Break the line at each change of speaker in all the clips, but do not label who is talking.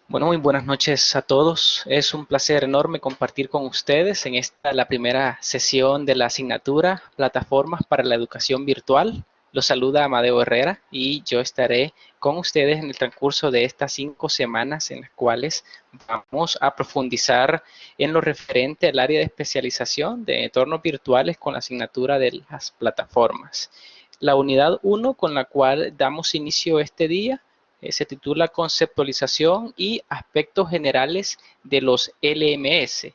Bueno, muy buenas noches a todos. Es un placer enorme compartir con ustedes en la primera sesión de la asignatura Plataformas para la Educación Virtual. Los saluda Amadeo Herrera y yo estaré con ustedes en el transcurso de estas 5 semanas en las cuales vamos a profundizar en lo referente al área de especialización de entornos virtuales con la asignatura de las plataformas. La unidad 1 con la cual damos inicio este día se titula Conceptualización y aspectos generales de los LMS.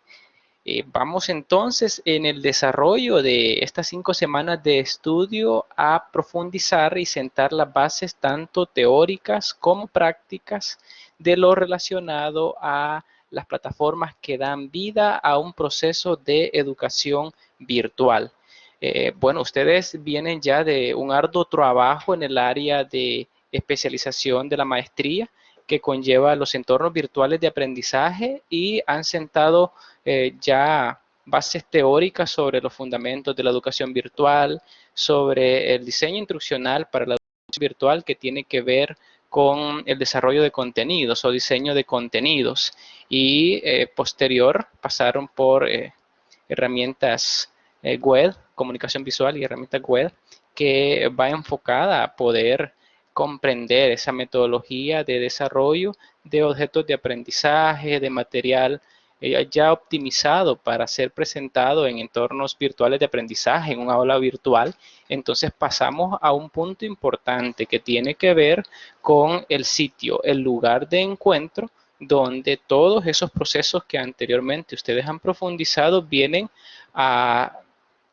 Vamos entonces en el desarrollo de estas 5 semanas de estudio a profundizar y sentar las bases tanto teóricas como prácticas de lo relacionado a las plataformas que dan vida a un proceso de educación virtual. Bueno, ustedes vienen ya de un arduo trabajo en el área de especialización de la maestría que conlleva los entornos virtuales de aprendizaje y han sentado ya bases teóricas sobre los fundamentos de la educación virtual, sobre el diseño instruccional para la educación virtual que tiene que ver con el desarrollo de contenidos o diseño de contenidos y posterior pasaron por herramientas web, comunicación visual y herramientas web que va enfocada a poder comprender esa metodología de desarrollo de objetos de aprendizaje, de material ya optimizado para ser presentado en entornos virtuales de aprendizaje, en un aula virtual. Entonces pasamos a un punto importante que tiene que ver con el sitio, el lugar de encuentro donde todos esos procesos que anteriormente ustedes han profundizado vienen a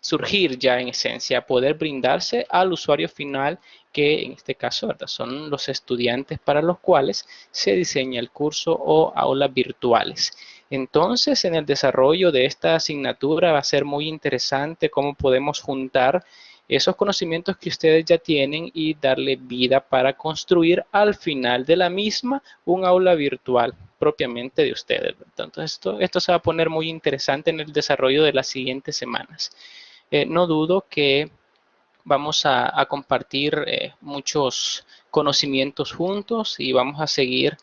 surgir ya en esencia, a poder brindarse al usuario final, que en este caso, ¿verdad?, son los estudiantes para los cuales se diseña el curso o aulas virtuales. Entonces, en el desarrollo de esta asignatura va a ser muy interesante cómo podemos juntar esos conocimientos que ustedes ya tienen y darle vida para construir al final de la misma un aula virtual propiamente de ustedes, ¿verdad? Entonces, esto se va a poner muy interesante en el desarrollo de las siguientes semanas. No dudo que vamos a compartir muchos conocimientos juntos y vamos a seguir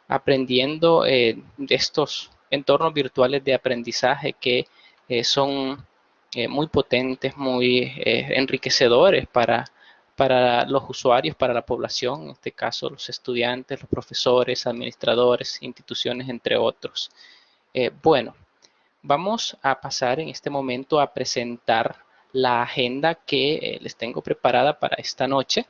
aprendiendo de estos entornos virtuales de aprendizaje que son muy potentes, muy enriquecedores para los usuarios, para la población, en este caso los estudiantes, los profesores, administradores, instituciones, entre otros. Bueno, vamos a pasar en este momento a presentar la agenda que les tengo preparada para esta noche.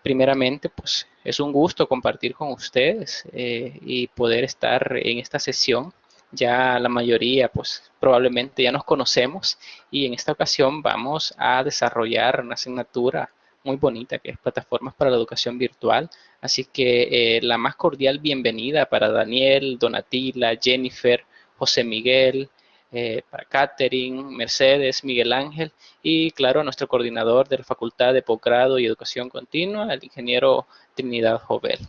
Primeramente, pues es un gusto compartir con ustedes y poder estar en esta sesión. Ya la mayoría, pues probablemente ya nos conocemos y en esta ocasión vamos a desarrollar una asignatura muy bonita que es Plataformas para la Educación Virtual. Así que la más cordial bienvenida para Daniel, Donatila, Jennifer, José Miguel, para Catherine, Mercedes, Miguel Ángel y claro, a nuestro coordinador de la Facultad de Posgrado y Educación Continua, el ingeniero Trinidad Jovel.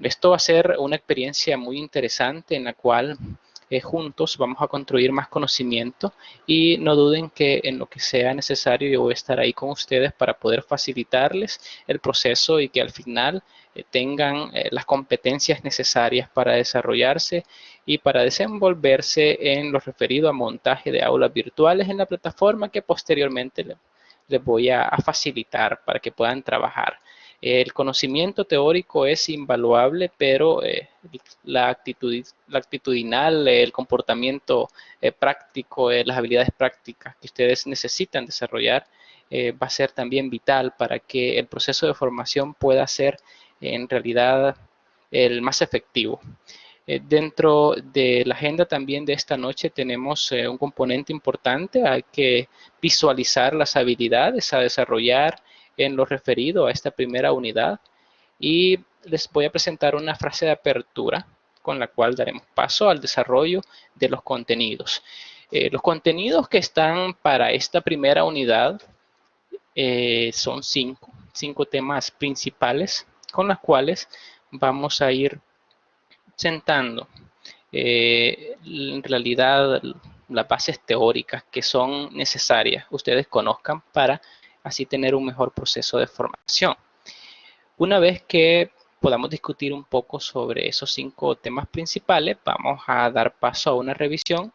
Esto va a ser una experiencia muy interesante en la cual juntos vamos a construir más conocimiento y no duden que en lo que sea necesario yo voy a estar ahí con ustedes para poder facilitarles el proceso y que al final tengan las competencias necesarias para desarrollarse y para desenvolverse en lo referido a montaje de aulas virtuales en la plataforma que posteriormente les voy a facilitar para que puedan trabajar. El conocimiento teórico es invaluable, pero la actitudinal, el comportamiento práctico, las habilidades prácticas que ustedes necesitan desarrollar va a ser también vital para que el proceso de formación pueda ser en realidad el más efectivo. Dentro de la agenda también de esta noche tenemos un componente importante, hay que visualizar las habilidades a desarrollar en lo referido a esta primera unidad y les voy a presentar una frase de apertura con la cual daremos paso al desarrollo de los contenidos. Los contenidos que están para esta primera unidad son cinco temas principales con los cuales vamos a ir sentando en realidad las bases teóricas que son necesarias ustedes conozcan para así tener un mejor proceso de formación. Una vez que podamos discutir un poco sobre esos 5 temas principales, vamos a dar paso a una revisión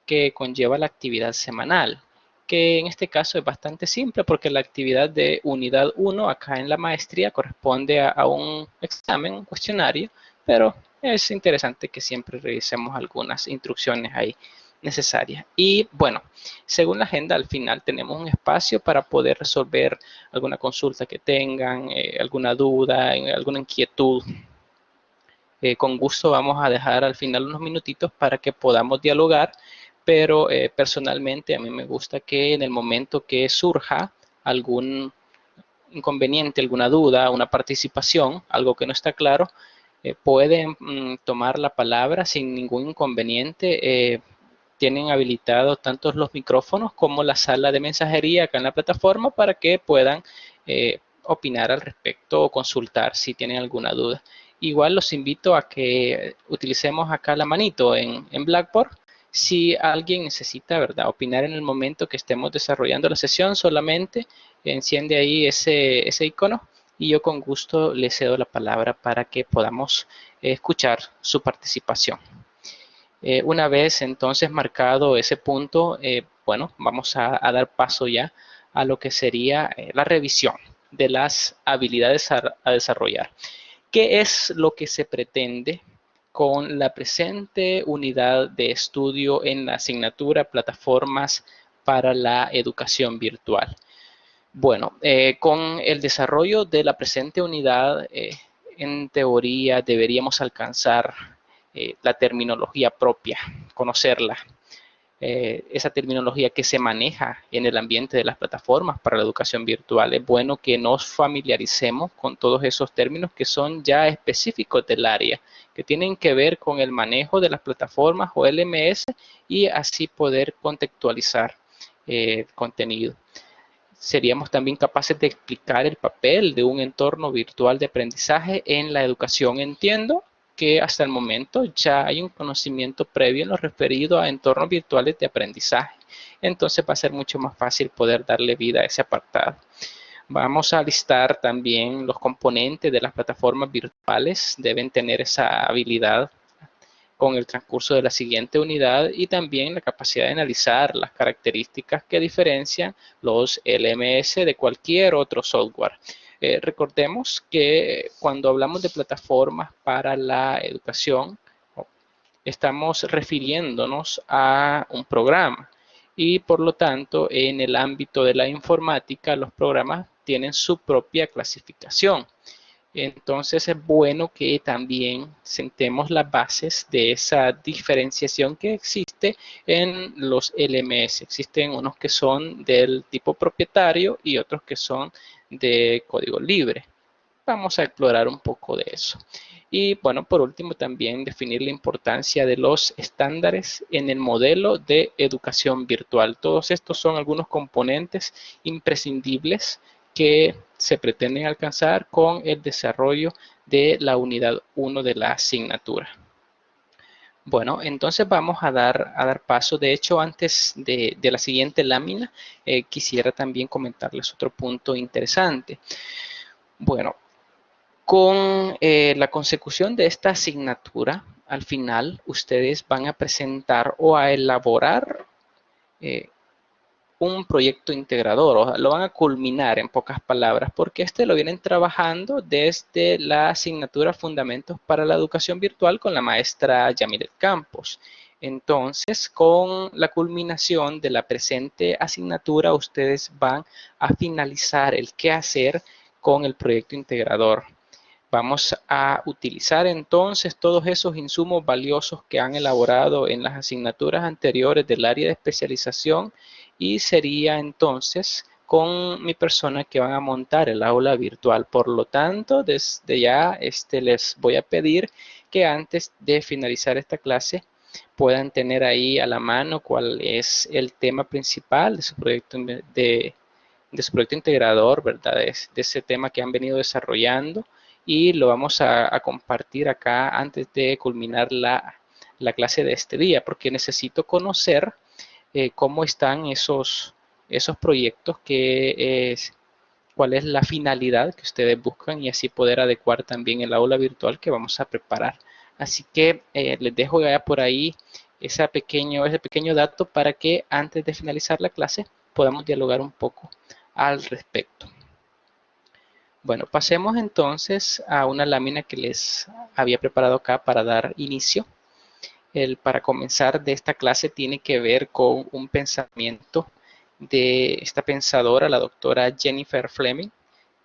que conlleva la actividad semanal, que en este caso es bastante simple porque la actividad de unidad 1 acá en la maestría corresponde a un examen, un cuestionario, pero es interesante que siempre revisemos algunas instrucciones ahí necesarias. Y bueno, según la agenda, al final tenemos un espacio para poder resolver alguna consulta que tengan, alguna duda, alguna inquietud. Con gusto vamos a dejar al final unos minutitos para que podamos dialogar, pero personalmente a mí me gusta que en el momento que surja algún inconveniente, alguna duda, una participación, algo que no está claro, pueden tomar la palabra sin ningún inconveniente. Tienen habilitados tanto los micrófonos como la sala de mensajería acá en la plataforma para que puedan opinar al respecto o consultar si tienen alguna duda. Igual los invito a que utilicemos acá la manito en Blackboard. Si alguien necesita, ¿verdad?, opinar en el momento que estemos desarrollando la sesión, solamente enciende ahí ese icono y yo con gusto le cedo la palabra para que podamos escuchar su participación. Una vez entonces marcado ese punto, bueno, vamos a dar paso ya a lo que sería la revisión de las habilidades a desarrollar. ¿Qué es lo que se pretende con la presente unidad de estudio en la asignatura Plataformas para la Educación Virtual? Bueno, con el desarrollo de la presente unidad, en teoría deberíamos alcanzar la terminología propia, conocerla, esa terminología que se maneja en el ambiente de las plataformas para la educación virtual. Es bueno que nos familiaricemos con todos esos términos que son ya específicos del área, que tienen que ver con el manejo de las plataformas o LMS y así poder contextualizar el contenido. Seríamos también capaces de explicar el papel de un entorno virtual de aprendizaje en la educación. Entiendo que hasta el momento ya hay un conocimiento previo en lo referido a entornos virtuales de aprendizaje. Entonces va a ser mucho más fácil poder darle vida a ese apartado. Vamos a listar también los componentes de las plataformas virtuales. Deben tener esa habilidad con el transcurso de la siguiente unidad y también la capacidad de analizar las características que diferencian los LMS de cualquier otro software. Recordemos que cuando hablamos de plataformas para la educación, estamos refiriéndonos a un programa y por lo tanto en el ámbito de la informática los programas tienen su propia clasificación. Entonces es bueno que también sentemos las bases de esa diferenciación que existe en los LMS. Existen unos que son del tipo propietario y otros que son de código libre. Vamos a explorar un poco de eso. Y bueno, por último también definir la importancia de los estándares en el modelo de educación virtual. Todos estos son algunos componentes imprescindibles que se pretenden alcanzar con el desarrollo de la unidad 1 de la asignatura. Bueno, entonces vamos a dar paso. De hecho, antes de la siguiente lámina, quisiera también comentarles otro punto interesante. Bueno, con la consecución de esta asignatura, al final ustedes van a presentar o a elaborar un proyecto integrador, o lo van a culminar en pocas palabras, porque este lo vienen trabajando desde la asignatura Fundamentos para la Educación Virtual con la maestra Yamilet Campos. Entonces, con la culminación de la presente asignatura, ustedes van a finalizar el qué hacer con el proyecto integrador. Vamos a utilizar entonces todos esos insumos valiosos que han elaborado en las asignaturas anteriores del área de especialización y sería entonces con mi persona que van a montar el aula virtual. Por lo tanto, desde ya les voy a pedir que antes de finalizar esta clase puedan tener ahí a la mano cuál es el tema principal de su proyecto de su proyecto integrador, ¿verdad? De ese tema que han venido desarrollando y lo vamos a compartir acá antes de culminar la clase de este día, porque necesito conocer cómo están esos proyectos cuál es la finalidad que ustedes buscan y así poder adecuar también el aula virtual que vamos a preparar. Así que les dejo ya por ahí ese pequeño dato para que antes de finalizar la clase podamos dialogar un poco al respecto. Bueno, pasemos entonces a una lámina que les había preparado acá para dar inicio. Para comenzar de esta clase tiene que ver con un pensamiento de esta pensadora, la doctora Jennifer Fleming.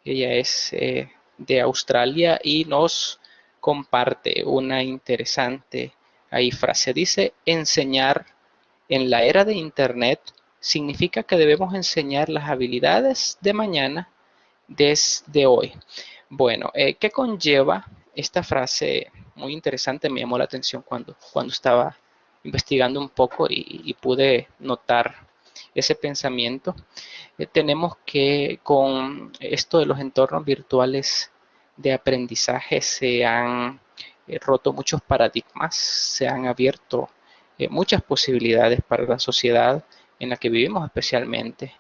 Ella es de Australia y nos comparte una interesante ahí frase. Dice, enseñar en la era de Internet significa que debemos enseñar las habilidades de mañana desde hoy. Bueno, ¿qué conlleva esta frase? Muy interesante, me llamó la atención cuando estaba investigando un poco y pude notar ese pensamiento. Tenemos que con esto de los entornos virtuales de aprendizaje se han roto muchos paradigmas, se han abierto muchas posibilidades para la sociedad en la que vivimos especialmente.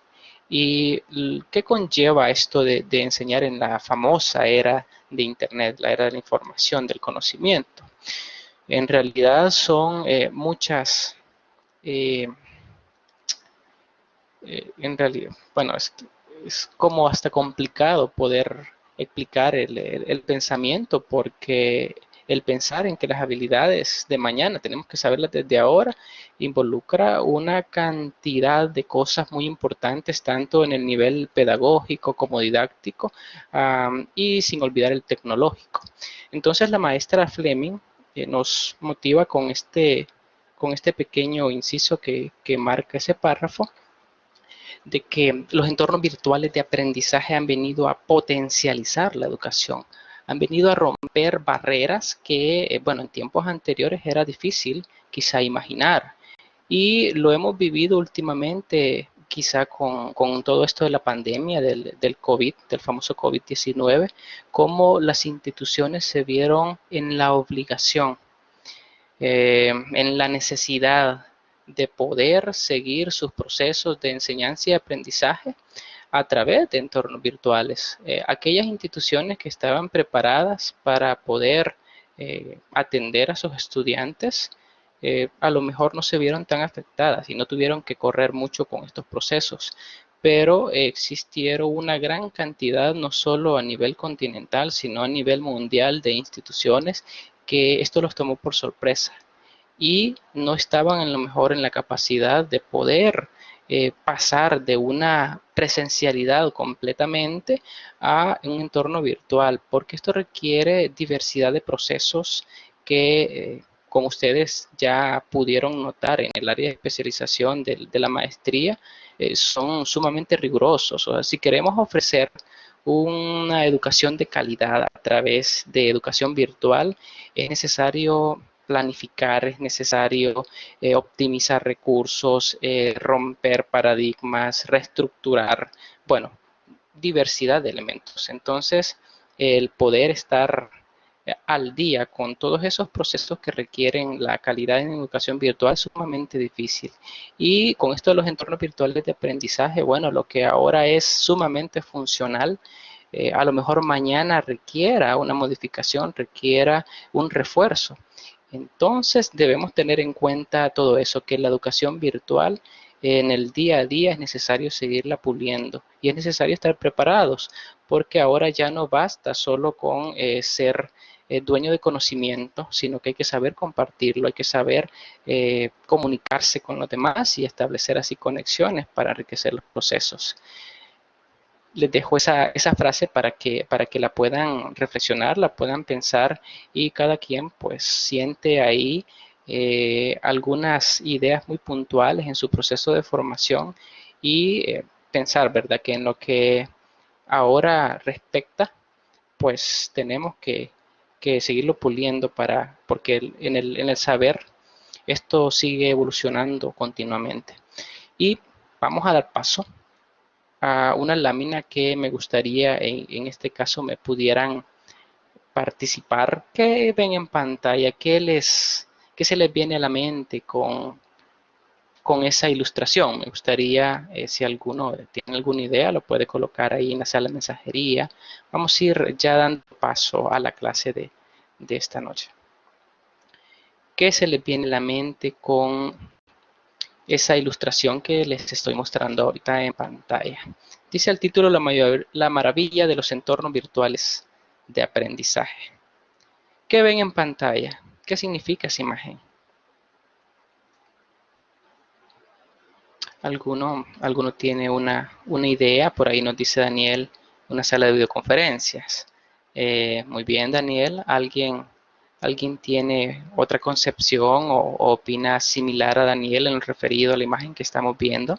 ¿Y qué conlleva esto de enseñar en la famosa era de Internet, la era de la información, del conocimiento? En realidad son muchas, eh, en realidad, bueno, es como hasta complicado poder explicar el pensamiento porque el pensar en que las habilidades de mañana tenemos que saberlas desde ahora involucra una cantidad de cosas muy importantes tanto en el nivel pedagógico como didáctico y sin olvidar el tecnológico. Entonces la maestra Fleming nos motiva con este pequeño inciso que marca ese párrafo de que los entornos virtuales de aprendizaje han venido a potencializar la educación, han venido a romper barreras que, bueno, en tiempos anteriores era difícil quizá imaginar. Y lo hemos vivido últimamente, quizá con todo esto de la pandemia, del COVID, del famoso COVID-19, cómo las instituciones se vieron en la obligación en la necesidad de poder seguir sus procesos de enseñanza y aprendizaje a través de entornos virtuales. Aquellas instituciones que estaban preparadas para poder atender a sus estudiantes, a lo mejor no se vieron tan afectadas y no tuvieron que correr mucho con estos procesos, pero existieron una gran cantidad, no solo a nivel continental, sino a nivel mundial de instituciones que esto los tomó por sorpresa y no estaban a lo mejor en la capacidad de poder pasar de una presencialidad completamente a un entorno virtual, porque esto requiere diversidad de procesos que, como ustedes ya pudieron notar en el área de especialización de la maestría, son sumamente rigurosos. O sea, si queremos ofrecer una educación de calidad a través de educación virtual, es necesario planificar, es necesario optimizar recursos, romper paradigmas, reestructurar, bueno, diversidad de elementos. Entonces, el poder estar al día con todos esos procesos que requieren la calidad en educación virtual es sumamente difícil. Y con esto de los entornos virtuales de aprendizaje, bueno, lo que ahora es sumamente funcional, a lo mejor mañana requiera una modificación, requiera un refuerzo. Entonces debemos tener en cuenta todo eso, que la educación virtual en el día a día es necesario seguirla puliendo y es necesario estar preparados porque ahora ya no basta solo con ser dueño de conocimiento, sino que hay que saber compartirlo, hay que saber comunicarse con los demás y establecer así conexiones para enriquecer los procesos. Les dejo esa frase para que la puedan reflexionar, la puedan pensar y cada quien pues siente ahí algunas ideas muy puntuales en su proceso de formación y pensar, ¿verdad? Que en lo que ahora respecta, pues tenemos que seguirlo puliendo porque en el saber esto sigue evolucionando continuamente. Y vamos a dar paso a una lámina que me gustaría en este caso me pudieran participar. ¿Qué ven en pantalla? ¿Qué se les viene a la mente con esa ilustración. Me gustaría, si alguno tiene alguna idea, lo puede colocar ahí en la sala de mensajería. Vamos a ir ya dando paso a la clase de esta noche. ¿Qué se les viene a la mente con esa ilustración que les estoy mostrando ahorita en pantalla? Dice el título la maravilla de los entornos virtuales de aprendizaje. ¿Qué ven en pantalla? ¿Qué significa esa imagen? ¿Alguno tiene una idea? Por ahí nos dice Daniel, una sala de videoconferencias. Muy bien, Daniel. ¿Alguien tiene otra concepción o opina similar a Daniel en lo referido a la imagen que estamos viendo?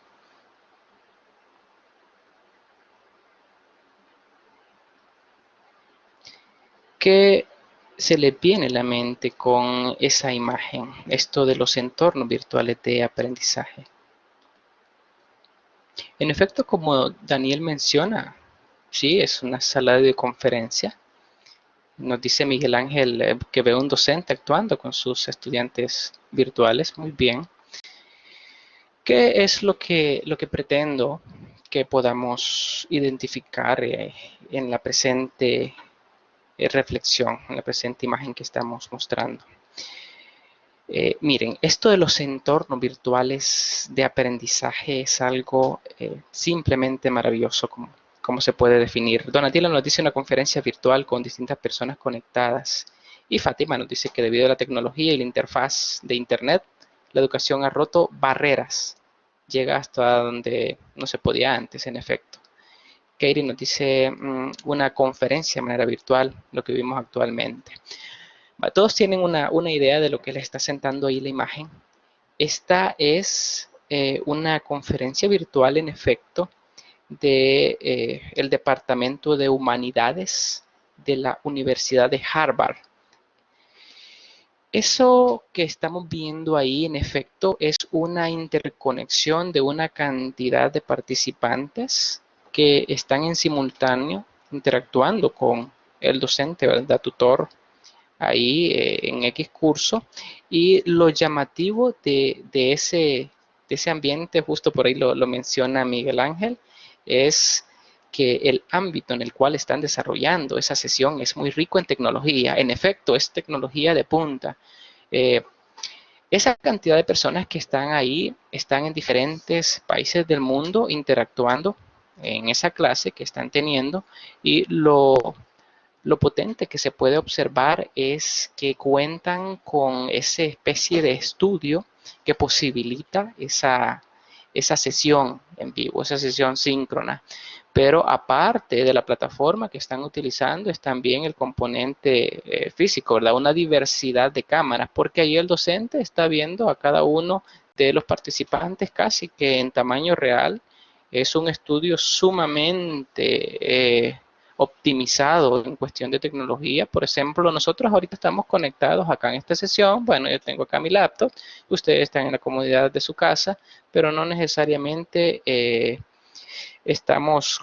¿Qué se le viene a la mente con esa imagen? Esto de los entornos virtuales de aprendizaje. En efecto, como Daniel menciona, sí, es una sala de conferencia. Nos dice Miguel Ángel que ve un docente actuando con sus estudiantes virtuales. Muy bien. ¿Qué es lo que pretendo que podamos identificar en la presente reflexión, en la presente imagen que estamos mostrando? Miren, esto de los entornos virtuales de aprendizaje es algo simplemente maravilloso, como se puede definir. Donatila nos dice una conferencia virtual con distintas personas conectadas. Y Fátima nos dice que debido a la tecnología y la interfaz de Internet, la educación ha roto barreras. Llega hasta donde no se podía antes, en efecto. Katie nos dice una conferencia de manera virtual, lo que vimos actualmente. Todos tienen una idea de lo que les está sentando ahí la imagen. Esta es una conferencia virtual, en efecto, de el Departamento de Humanidades de la Universidad de Harvard. Eso que estamos viendo ahí, en efecto, es una interconexión de una cantidad de participantes que están en simultáneo interactuando con el docente, ¿verdad? Tutor ahí en X curso. Y lo llamativo de ese ambiente, justo por ahí lo menciona Miguel Ángel, es que el ámbito en el cual están desarrollando esa sesión es muy rico en tecnología. En efecto, es tecnología de punta. Eh, esa cantidad de personas que están ahí están en diferentes países del mundo interactuando en esa clase que están teniendo, y lo potente que se puede observar es que cuentan con esa especie de estudio que posibilita esa sesión en vivo, esa sesión síncrona. Pero aparte de la plataforma que están utilizando, es también el componente físico, ¿verdad? Una diversidad de cámaras, porque ahí el docente está viendo a cada uno de los participantes casi que en tamaño real. Es un estudio sumamente optimizado en cuestión de tecnología. Por ejemplo, nosotros ahorita estamos conectados acá en esta sesión. Bueno, yo tengo acá mi laptop, ustedes están en la comodidad de su casa, pero no necesariamente estamos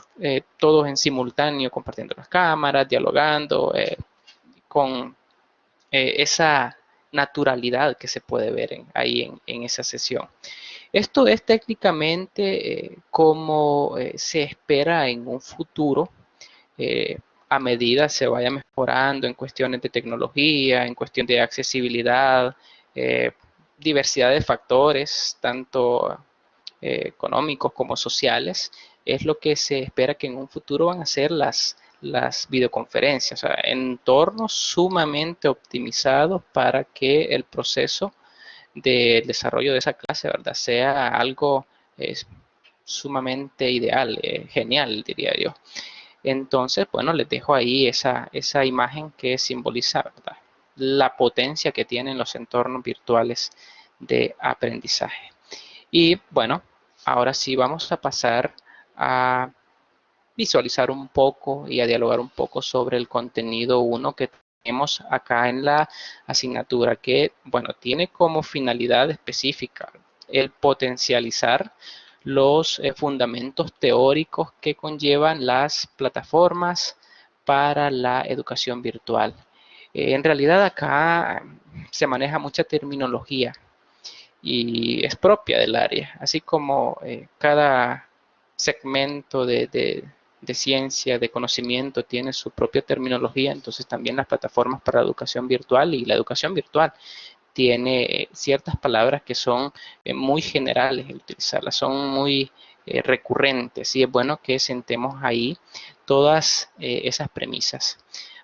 todos en simultáneo compartiendo las cámaras, dialogando con esa naturalidad que se puede ver ahí en esa sesión. Esto es técnicamente como se espera en un futuro, eh, a medida se vaya mejorando en cuestiones de tecnología, en cuestión de accesibilidad, eh, diversidad de factores, tanto económicos como sociales. Es lo que se espera que en un futuro van a ser las videoconferencias, o sea, entornos sumamente optimizados para que el proceso del desarrollo de esa clase, ¿verdad?, sea algo sumamente ideal, genial, diría yo. Entonces, bueno, les dejo ahí esa imagen que simboliza, ¿verdad?, la potencia que tienen los entornos virtuales de aprendizaje. Y bueno, ahora sí vamos a pasar a visualizar un poco y a dialogar un poco sobre el contenido 1 que tenemos acá en la asignatura, que, bueno, tiene como finalidad específica el potencializar los fundamentos teóricos que conllevan las plataformas para la educación virtual. En realidad acá se maneja mucha terminología y es propia del área, así como cada segmento de ciencia, de conocimiento tiene su propia terminología, entonces también las plataformas para la educación virtual y la educación virtual tiene ciertas palabras que son muy generales en utilizarlas, son muy recurrentes y es bueno que sentemos ahí todas esas premisas.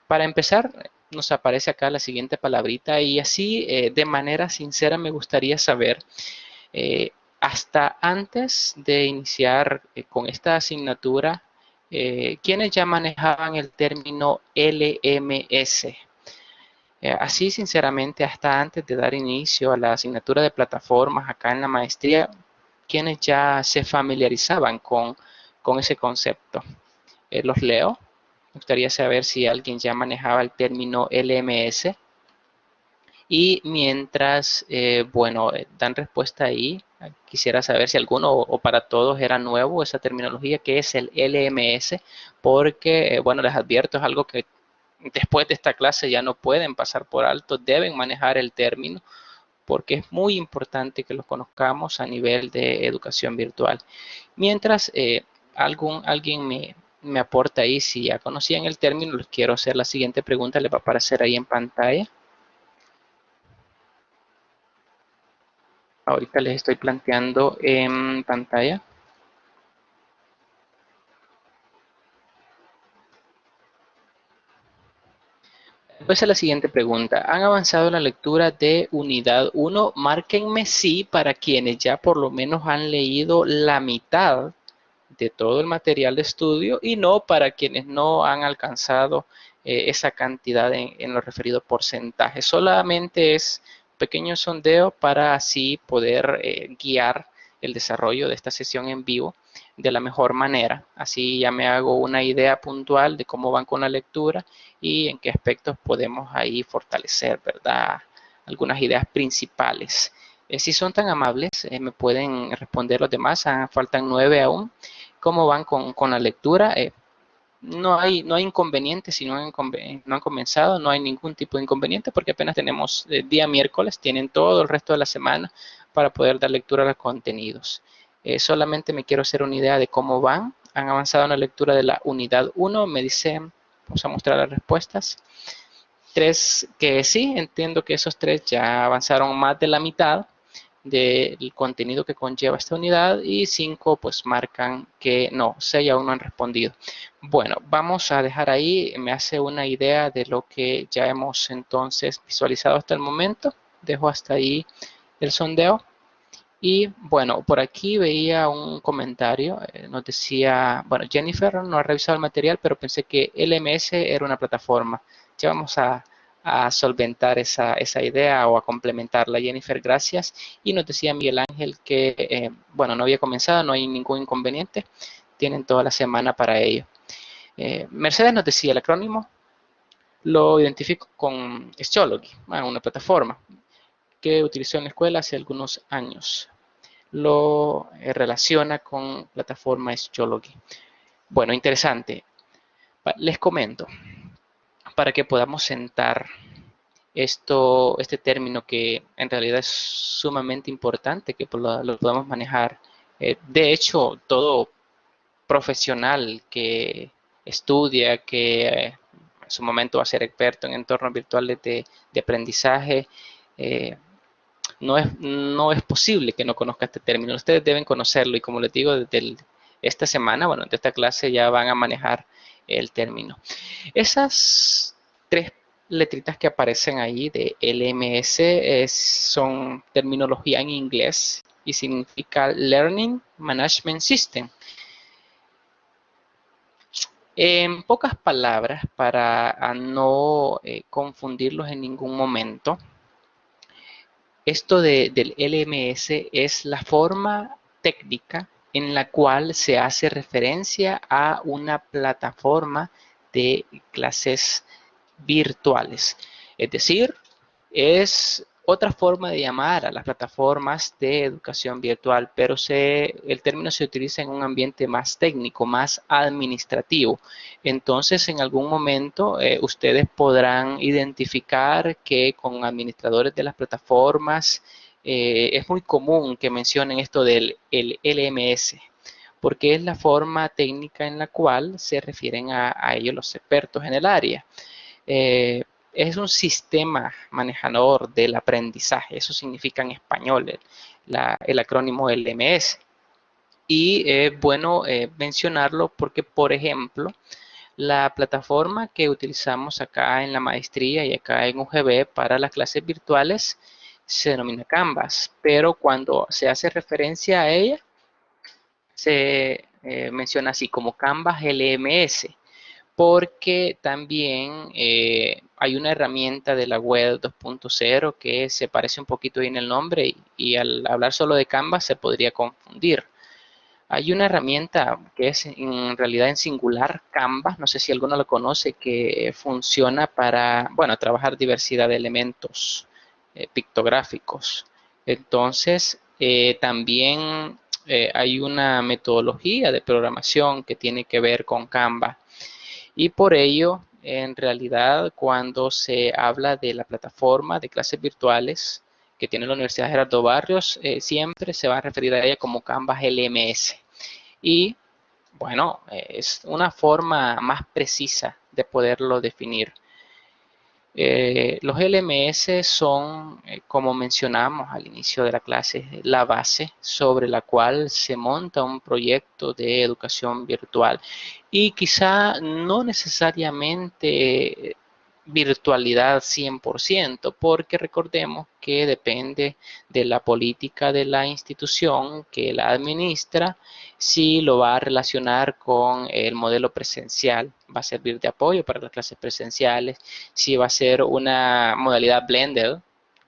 Para empezar, nos aparece acá la siguiente palabrita y así de manera sincera me gustaría saber, eh, hasta antes de iniciar con esta asignatura, ¿quiénes ya manejaban el término LMS? Así, sinceramente, hasta antes de dar inicio a la asignatura de plataformas acá en la maestría, quienes ya se familiarizaban con ese concepto. Los leo. Me gustaría saber si alguien ya manejaba el término LMS. Y mientras, bueno, dan respuesta ahí, quisiera saber si alguno o para todos era nuevo esa terminología que es el LMS, porque, bueno, les advierto, es algo que después de esta clase ya no pueden pasar por alto, deben manejar el término porque es muy importante que lo conozcamos a nivel de educación virtual. Mientras alguien me aporta ahí, si ya conocían el término, les quiero hacer la siguiente pregunta, les va a aparecer ahí en pantalla. Ahorita les estoy planteando en pantalla. Pues a la siguiente pregunta. ¿Han avanzado en la lectura de unidad 1? Márquenme sí para quienes ya por lo menos han leído la mitad de todo el material de estudio y no para quienes no han alcanzado esa cantidad en lo referido porcentaje. Solamente es un pequeño sondeo para así poder guiar el desarrollo de esta sesión en vivo de la mejor manera. Así ya me hago una idea puntual de cómo van con la lectura y en qué aspectos podemos ahí fortalecer, ¿verdad? Algunas ideas principales. Si son tan amables, me pueden responder los demás. Faltan 9 aún. ¿Cómo van con la lectura? No hay inconveniente si no han comenzado, no hay ningún tipo de inconveniente porque apenas tenemos día miércoles, tienen todo el resto de la semana para poder dar lectura a los contenidos. Solamente me quiero hacer una idea de cómo van. Han avanzado en la lectura de la unidad 1, me dicen, vamos a mostrar las respuestas. 3 que sí, entiendo que esos 3 ya avanzaron más de la mitad del contenido que conlleva esta unidad y 5 pues marcan que no, 6 aún no han respondido. Bueno, vamos a dejar ahí, me hace una idea de lo que ya hemos entonces visualizado hasta el momento. Dejo hasta ahí el sondeo. Y bueno, por aquí veía un comentario, nos decía, bueno, Jennifer no ha revisado el material, pero pensé que LMS era una plataforma. Ya vamos a solventar esa idea o a complementarla. Jennifer, gracias. Y nos decía Miguel Ángel que, bueno, no había comenzado, no hay ningún inconveniente, tienen toda la semana para ello. Mercedes nos decía, el acrónimo lo identifico con Scheology, una plataforma que utilizó en la escuela hace algunos años. Lo relaciona con plataforma Scheology. Bueno, interesante. Les comento, para que podamos sentar este término que en realidad es sumamente importante, que lo podamos manejar. De hecho, todo profesional que estudia, que en su momento va a ser experto en entornos virtuales de aprendizaje, eh, no es posible que no conozca este término. Ustedes deben conocerlo y como les digo, desde esta semana, bueno, de esta clase ya van a manejar el término. Esas 3 letritas que aparecen ahí de LMS son terminología en inglés y significa Learning Management System. En pocas palabras, para no confundirlos en ningún momento, esto del LMS es la forma técnica en la cual se hace referencia a una plataforma de clases virtuales. Es decir, es otra forma de llamar a las plataformas de educación virtual, pero el término se utiliza en un ambiente más técnico, más administrativo. Entonces, en algún momento, ustedes podrán identificar que con administradores de las plataformas es muy común que mencionen esto del el LMS, porque es la forma técnica en la cual se refieren a ellos los expertos en el área. Eh, es un sistema manejador del aprendizaje, eso significa en español el acrónimo LMS. Y es bueno mencionarlo porque, por ejemplo, la plataforma que utilizamos acá en la maestría y acá en UGB para las clases virtuales se denomina Canvas, pero cuando se hace referencia a ella, se menciona así como Canvas LMS, porque también hay una herramienta de la web 2.0 que se parece un poquito en el nombre y al hablar solo de Canvas se podría confundir. Hay una herramienta que es en realidad en singular, Canvas, no sé si alguno lo conoce, que funciona para, bueno, trabajar diversidad de elementos pictográficos. Entonces, también hay una metodología de programación que tiene que ver con Canvas. Y por ello, en realidad, cuando se habla de la plataforma de clases virtuales que tiene la Universidad Gerardo Barrios, siempre se va a referir a ella como Canvas LMS. Y bueno, es una forma más precisa de poderlo definir. Los LMS son, como mencionamos al inicio de la clase, la base sobre la cual se monta un proyecto de educación virtual. Y quizá no necesariamente virtualidad 100%, porque recordemos que depende de la política de la institución que la administra, si lo va a relacionar con el modelo presencial, va a servir de apoyo para las clases presenciales, si va a ser una modalidad blended,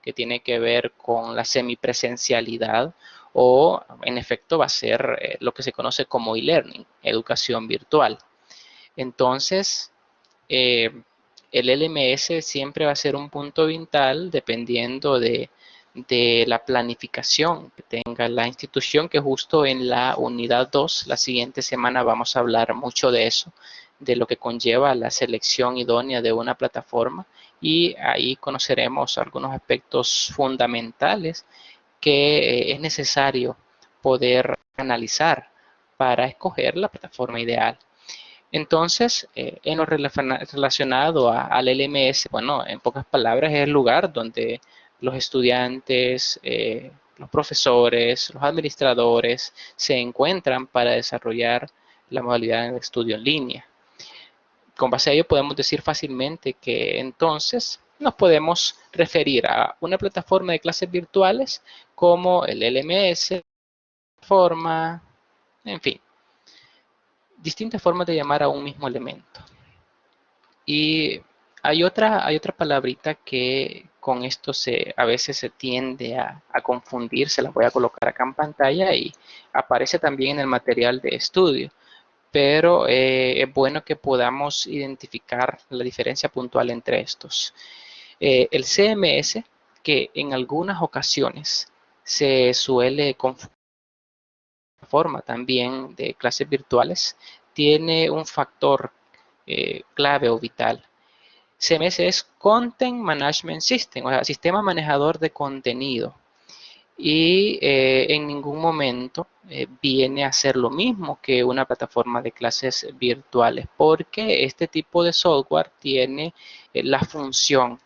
que tiene que ver con la semipresencialidad, o en efecto va a ser lo que se conoce como e-learning, educación virtual. Entonces, eh, el LMS siempre va a ser un punto vital dependiendo de la planificación que tenga la institución, que justo en la unidad 2, la siguiente semana, vamos a hablar mucho de eso, de lo que conlleva la selección idónea de una plataforma, y ahí conoceremos algunos aspectos fundamentales que es necesario poder analizar para escoger la plataforma ideal. Entonces, en lo relacionado al LMS, bueno, en pocas palabras es el lugar donde los estudiantes, los profesores, los administradores se encuentran para desarrollar la modalidad de estudio en línea. Con base a ello podemos decir fácilmente que entonces nos podemos referir a una plataforma de clases virtuales como el LMS, forma, en fin, distintas formas de llamar a un mismo elemento. Y hay otra palabrita que con esto a veces se tiende a confundir, se la voy a colocar acá en pantalla y aparece también en el material de estudio, pero es bueno que podamos identificar la diferencia puntual entre estos. El CMS, que en algunas ocasiones se suele confundir forma también de clases virtuales, tiene un factor clave o vital. CMS es Content Management System, o sea, sistema manejador de contenido. Y en ningún momento viene a ser lo mismo que una plataforma de clases virtuales, porque este tipo de software tiene la función,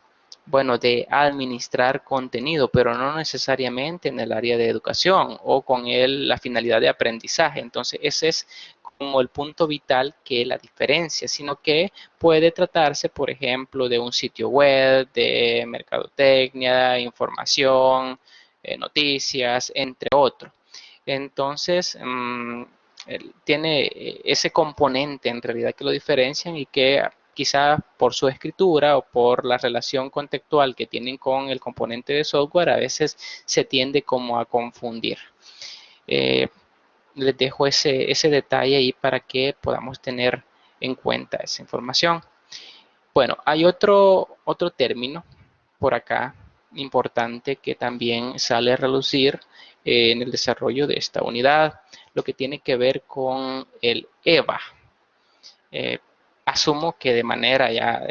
bueno, de administrar contenido, pero no necesariamente en el área de educación o con la finalidad de aprendizaje. Entonces, ese es como el punto vital que la diferencia, sino que puede tratarse, por ejemplo, de un sitio web, de mercadotecnia, información, noticias, entre otros. Entonces, tiene ese componente en realidad que lo diferencian y que quizá por su escritura o por la relación contextual que tienen con el componente de software, a veces se tiende como a confundir. Eh, Les dejo ese detalle ahí para que podamos tener en cuenta esa información. Bueno, hay otro término por acá importante que también sale a relucir en el desarrollo de esta unidad, lo que tiene que ver con el EVA. Eh, Asumo que de manera ya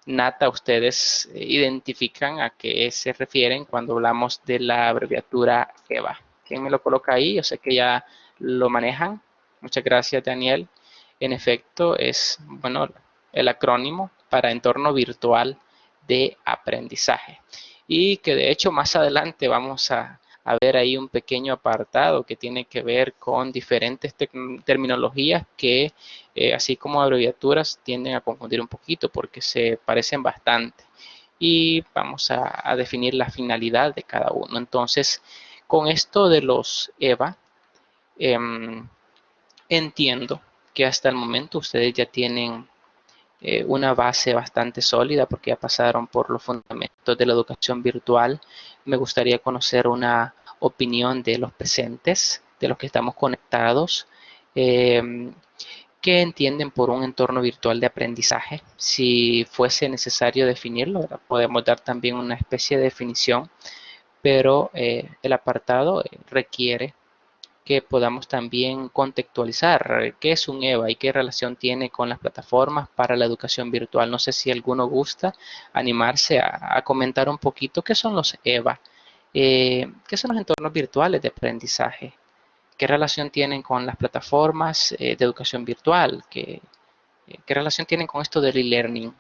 nata ustedes identifican a qué se refieren cuando hablamos de la abreviatura EVA. ¿Quién me lo coloca ahí? Yo sé que ya lo manejan. Muchas gracias, Daniel. En efecto, es, bueno, el acrónimo para entorno virtual de aprendizaje. Y que de hecho más adelante vamos a ver ahí un pequeño apartado que tiene que ver con diferentes terminologías que, así como abreviaturas, tienden a confundir un poquito porque se parecen bastante. Y vamos a definir la finalidad de cada uno. Entonces, con esto de los EVA, entiendo que hasta el momento ustedes ya tienen una base bastante sólida porque ya pasaron por los fundamentos de la educación virtual. Me gustaría conocer una opinión de los presentes, de los que estamos conectados. Eh, ¿Qué entienden por un entorno virtual de aprendizaje? Si fuese necesario definirlo, podemos dar también una especie de definición, pero el apartado requiere que podamos también contextualizar qué es un EVA y qué relación tiene con las plataformas para la educación virtual. No sé si alguno gusta animarse a comentar un poquito qué son los EVA, qué son los entornos virtuales de aprendizaje, qué relación tienen con las plataformas de educación virtual, qué relación tienen con esto del e-learning.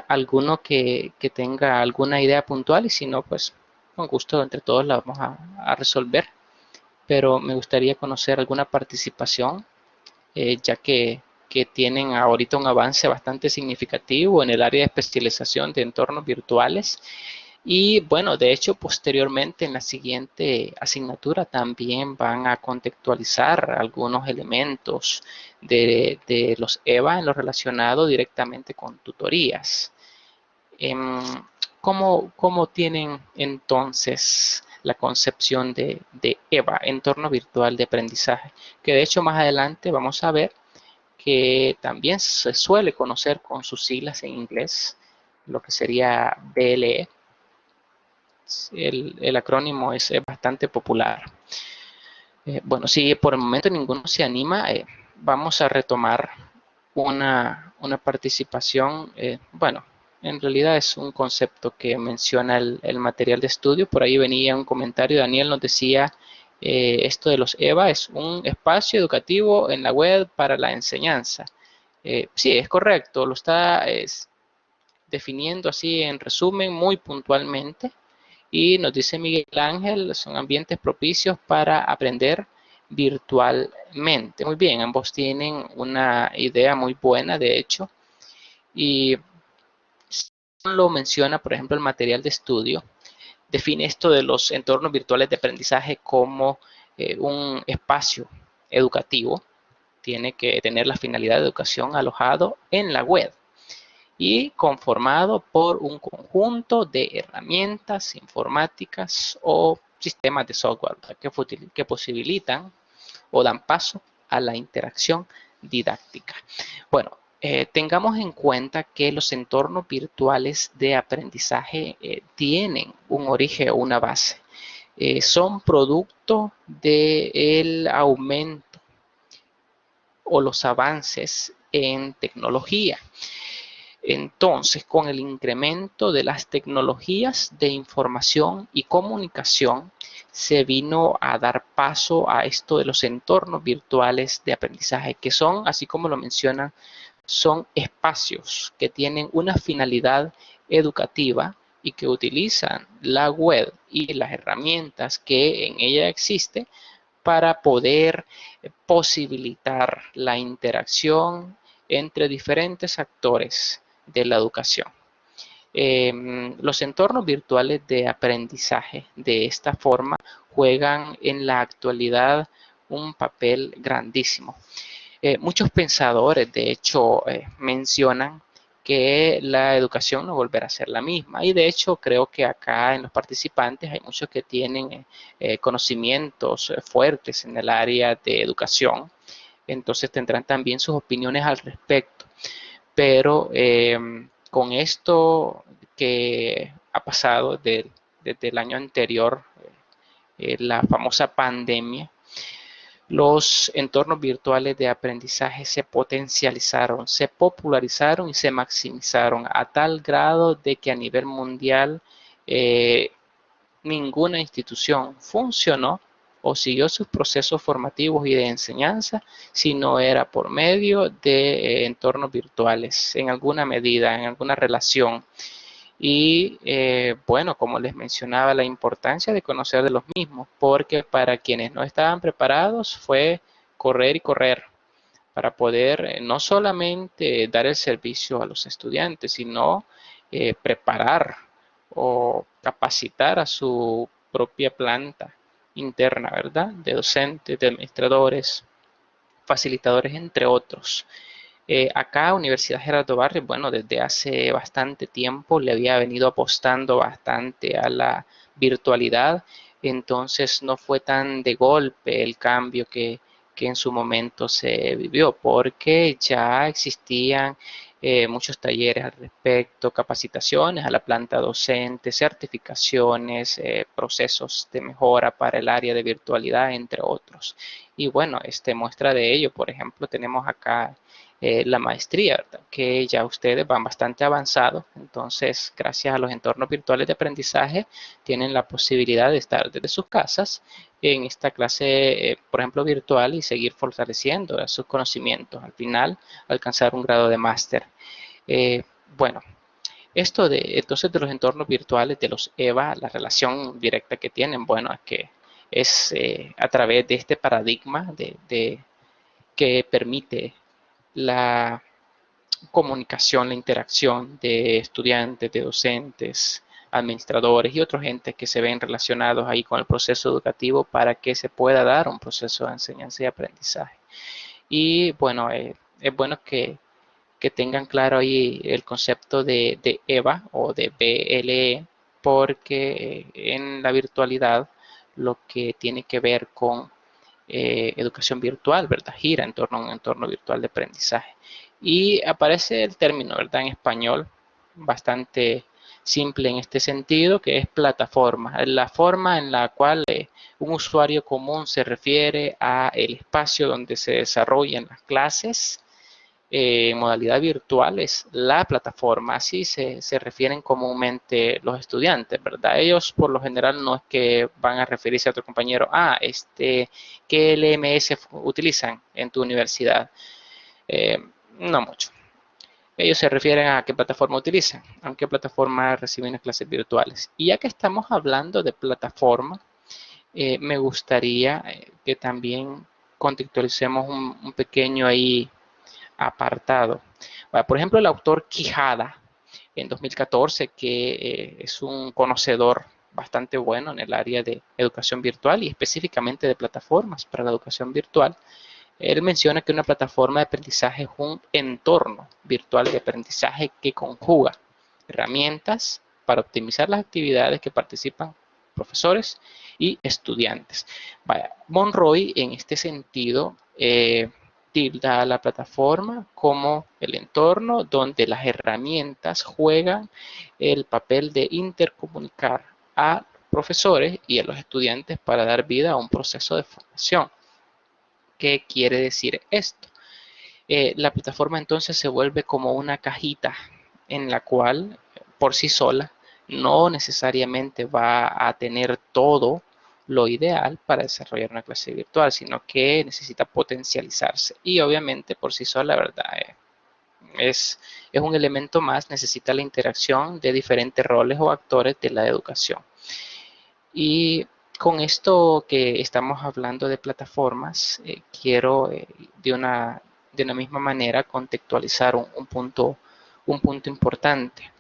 Alguno que tenga alguna idea puntual y si no, pues con gusto entre todos la vamos a resolver, pero me gustaría conocer alguna participación, ya que tienen ahorita un avance bastante significativo en el área de especialización de entornos virtuales. Y bueno, de hecho, posteriormente en la siguiente asignatura también van a contextualizar algunos elementos de los EVA en lo relacionado directamente con tutorías. ¿Cómo tienen entonces la concepción de EVA, entorno virtual de aprendizaje? Que de hecho más adelante vamos a ver que también se suele conocer con sus siglas en inglés, lo que sería BLE. El acrónimo es bastante popular. Bueno, si por el momento ninguno se anima, vamos a retomar una participación. Bueno, en realidad es un concepto que menciona el material de estudio. Por ahí venía un comentario, Daniel nos decía, esto de los EVA es un espacio educativo en la web para la enseñanza. Sí, es correcto, lo está definiendo así en resumen muy puntualmente. Y nos dice Miguel Ángel, son ambientes propicios para aprender virtualmente. Muy bien, ambos tienen una idea muy buena, de hecho, y lo menciona, por ejemplo, el material de estudio, define esto de los entornos virtuales de aprendizaje como un espacio educativo, tiene que tener la finalidad de educación alojado en la web y conformado por un conjunto de herramientas informáticas o sistemas de software que posibilitan o dan paso a la interacción didáctica. Bueno, tengamos en cuenta que los entornos virtuales de aprendizaje tienen un origen o una base. Son producto del aumento o los avances en tecnología. Entonces, con el incremento de las tecnologías de información y comunicación, se vino a dar paso a esto de los entornos virtuales de aprendizaje, que son, así como lo mencionan, son espacios que tienen una finalidad educativa y que utilizan la web y las herramientas que en ella existen para poder posibilitar la interacción entre diferentes actores de la educación. Los entornos virtuales de aprendizaje de esta forma juegan en la actualidad un papel grandísimo. Muchos pensadores, de hecho, mencionan que la educación no volverá a ser la misma. Y de hecho creo que acá en los participantes hay muchos que tienen conocimientos fuertes en el área de educación. Entonces tendrán también sus opiniones al respecto. Pero con esto que ha pasado desde el año anterior, la famosa pandemia, Los entornos virtuales de aprendizaje se potencializaron, se popularizaron y se maximizaron a tal grado de que a nivel mundial eh, ninguna institución funcionó o siguió sus procesos formativos y de enseñanza si no era por medio de entornos virtuales, en alguna medida, en alguna relación. Y bueno, como les mencionaba, la importancia de conocer de los mismos, porque para quienes no estaban preparados fue correr y correr para poder no solamente dar el servicio a los estudiantes, sino preparar o capacitar a su propia planta interna, ¿verdad? De docentes, de administradores, facilitadores, entre otros. Acá, Universidad Gerardo Barrio, bueno, desde hace bastante tiempo le había venido apostando bastante a la virtualidad, entonces no fue tan de golpe el cambio que en su momento se vivió, porque ya existían muchos talleres al respecto, capacitaciones a la planta docente, certificaciones, procesos de mejora para el área de virtualidad, entre otros. Y bueno, muestra de ello, por ejemplo, tenemos acá la maestría, ¿verdad? Que ya ustedes van bastante avanzados, entonces gracias a los entornos virtuales de aprendizaje tienen la posibilidad de estar desde sus casas en esta clase, por ejemplo, virtual y seguir fortaleciendo sus conocimientos, al final alcanzar un grado de máster. Eh, bueno, esto de entonces de los entornos virtuales, de los EVA, la relación directa que tienen, bueno, es que es a través de este paradigma que permite la comunicación, la interacción de estudiantes, de docentes, administradores y otros entes que se ven relacionados ahí con el proceso educativo para que se pueda dar un proceso de enseñanza y aprendizaje. Y bueno, es bueno que tengan claro ahí el concepto de EVA o de BLE, porque en la virtualidad lo que tiene que ver con educación virtual, ¿verdad? Gira en torno a un entorno virtual de aprendizaje. Y aparece el término, ¿verdad? En español, bastante simple en este sentido, que es plataforma. La forma en la cual un usuario común se refiere a el espacio donde se desarrollan las clases en modalidad virtual es la plataforma, así se refieren comúnmente los estudiantes, ¿verdad? Ellos por lo general no es que van a referirse a otro compañero, ¿qué LMS utilizan en tu universidad? Eh, no mucho. Ellos se refieren a qué plataforma utilizan, a qué plataforma reciben las clases virtuales. Y ya que estamos hablando de plataforma, me gustaría que también contextualicemos un pequeño ahí apartado. Por ejemplo, el autor Quijada, en 2014, que es un conocedor bastante bueno en el área de educación virtual y específicamente de plataformas para la educación virtual, él menciona que una plataforma de aprendizaje es un entorno virtual de aprendizaje que conjuga herramientas para optimizar las actividades que participan profesores y estudiantes. Monroy en este sentido tilda a la plataforma como el entorno donde las herramientas juegan el papel de intercomunicar a profesores y a los estudiantes para dar vida a un proceso de formación. ¿Qué quiere decir esto? La plataforma entonces se vuelve como una cajita en la cual por sí sola no necesariamente va a tener todo lo ideal para desarrollar una clase virtual, sino que necesita potencializarse y obviamente por sí sola, la verdad, es un elemento más, necesita la interacción de diferentes roles o actores de la educación. Y con esto que estamos hablando de plataformas, quiero de una misma manera contextualizar un punto importante.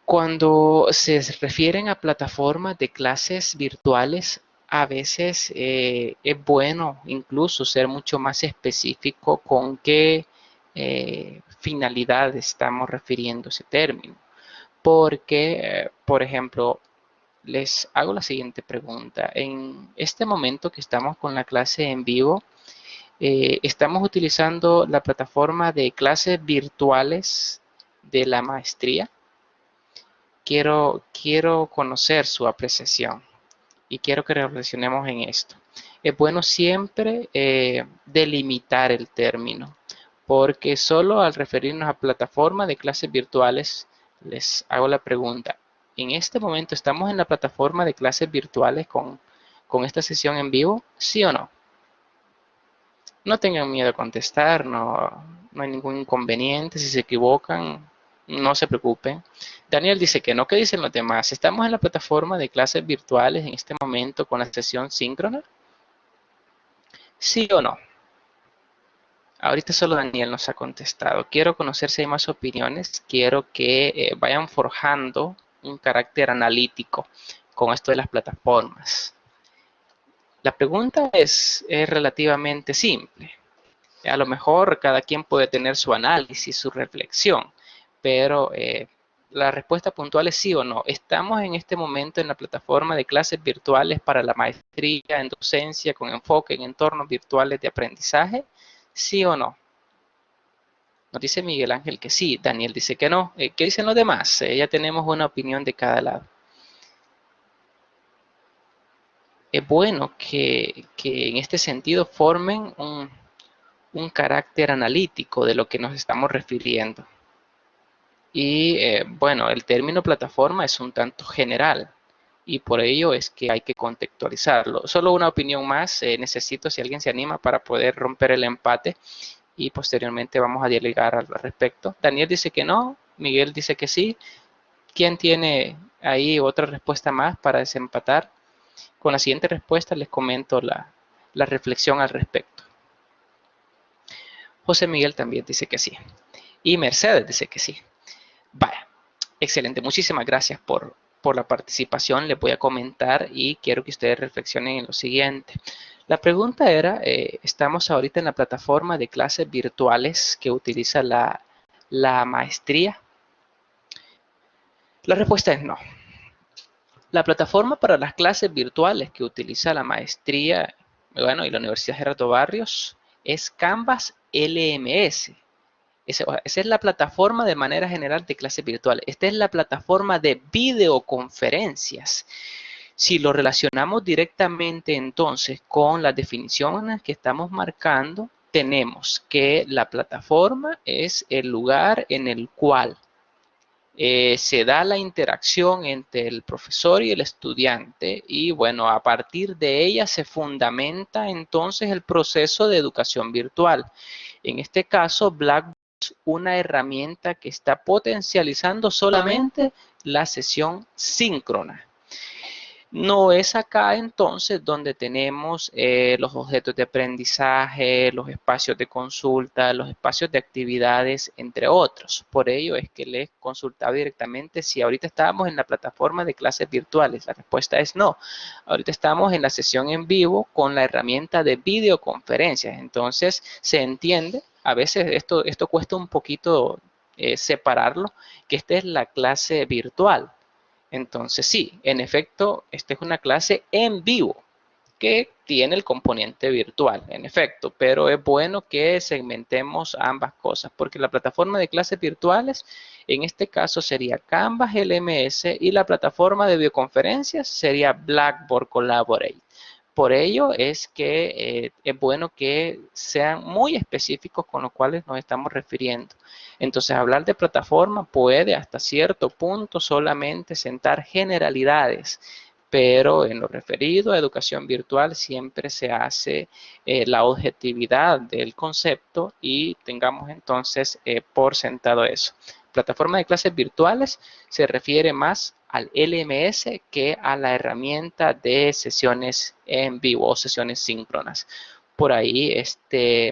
Cuando se refieren a plataformas de clases virtuales, a veces es bueno incluso ser mucho más específico con qué finalidad estamos refiriendo ese término. Porque, por ejemplo, les hago la siguiente pregunta. En este momento que estamos con la clase en vivo, estamos utilizando la plataforma de clases virtuales de la maestría. Quiero conocer su apreciación y quiero que reflexionemos en esto. es bueno siempre delimitar el término, porque solo al referirnos a plataforma de clases virtuales, les hago la pregunta. ¿En este momento estamos en la plataforma de clases virtuales con esta sesión en vivo? ¿Sí o no? No tengan miedo a contestar, no hay ningún inconveniente. Si se equivocan, no se preocupen. Daniel dice que no. ¿Qué dicen los demás? ¿Estamos en la plataforma de clases virtuales en este momento con la sesión síncrona? ¿Sí o no? Ahorita solo Daniel nos ha contestado. Quiero conocer si hay más opiniones. Quiero que vayan forjando un carácter analítico con esto de las plataformas. La pregunta es relativamente simple. A lo mejor cada quien puede tener su análisis, su reflexión, pero la respuesta puntual es sí o no. ¿Estamos en este momento en la plataforma de clases virtuales para la maestría en docencia con enfoque en entornos virtuales de aprendizaje? ¿Sí o no? Nos dice Miguel Ángel que sí, Daniel dice que no. ¿Qué dicen los demás? Ya tenemos una opinión de cada lado. Es bueno que en este sentido formen un carácter analítico de lo que nos estamos refiriendo. Y bueno, el término plataforma es un tanto general y por ello es que hay que contextualizarlo. Solo una opinión más, necesito si alguien se anima para poder romper el empate y posteriormente vamos a dialogar al respecto. Daniel dice que no, Miguel dice que sí. ¿Quién tiene ahí otra respuesta más para desempatar? Con la siguiente respuesta les comento la reflexión al respecto. José Miguel también dice que sí. Y Mercedes dice que sí. Vaya, excelente. Muchísimas gracias por la participación. Les voy a comentar y quiero que ustedes reflexionen en lo siguiente. La pregunta era, ¿estamos ahorita en la plataforma de clases virtuales que utiliza la maestría? La respuesta es no. La plataforma para las clases virtuales que utiliza la maestría, bueno, y la Universidad Gerardo Barrios es Canvas LMS. Esa es la plataforma de manera general de clases virtuales. Esta es la plataforma de videoconferencias. Si lo relacionamos directamente entonces con las definiciones que estamos marcando, tenemos que la plataforma es el lugar en el cual se da la interacción entre el profesor y el estudiante y bueno, a partir de ella se fundamenta entonces el proceso de educación virtual. En este caso, Blackboard es una herramienta que está potencializando solamente la sesión síncrona. No es acá entonces donde tenemos los objetos de aprendizaje, los espacios de consulta, los espacios de actividades, entre otros. Por ello es que les consultaba directamente si ahorita estábamos en la plataforma de clases virtuales. La respuesta es no. Ahorita estamos en la sesión en vivo con la herramienta de videoconferencias. Entonces se entiende, a veces esto cuesta un poquito separarlo, que esta es la clase virtual. Entonces, sí, en efecto, esta es una clase en vivo que tiene el componente virtual, en efecto, pero es bueno que segmentemos ambas cosas, porque la plataforma de clases virtuales, en este caso sería Canvas LMS y la plataforma de videoconferencias sería Blackboard Collaborate. Por ello es que es bueno que sean muy específicos con los cuales nos estamos refiriendo. Entonces, hablar de plataforma puede hasta cierto punto solamente sentar generalidades, pero en lo referido a educación virtual siempre se hace la objetividad del concepto y tengamos entonces por sentado eso. Plataforma de clases virtuales se refiere más al LMS que a la herramienta de sesiones en vivo o sesiones síncronas. Por ahí,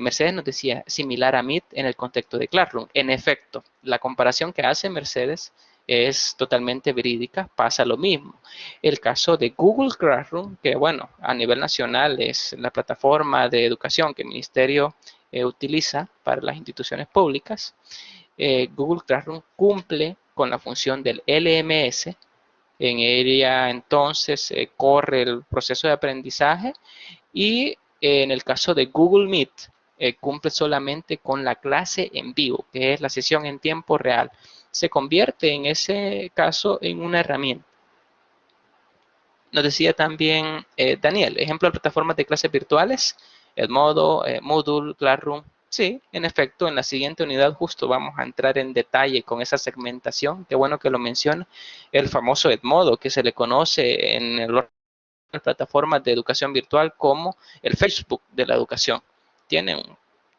Mercedes nos decía similar a Meet en el contexto de Classroom. En efecto, la comparación que hace Mercedes es totalmente verídica, pasa lo mismo. El caso de Google Classroom, que bueno, a nivel nacional es la plataforma de educación que el ministerio utiliza para las instituciones públicas, Google Classroom cumple con la función del LMS. En ella entonces corre el proceso de aprendizaje y en el caso de Google Meet cumple solamente con la clase en vivo, que es la sesión en tiempo real. Se convierte en ese caso en una herramienta. Nos decía también Daniel, ejemplo de plataformas de clases virtuales, Edmodo, Moodle, Classroom. Sí, en efecto, en la siguiente unidad justo vamos a entrar en detalle con esa segmentación. Qué bueno que lo menciona. El famoso Edmodo, que se le conoce en las plataformas de educación virtual como el Facebook de la educación. Tiene,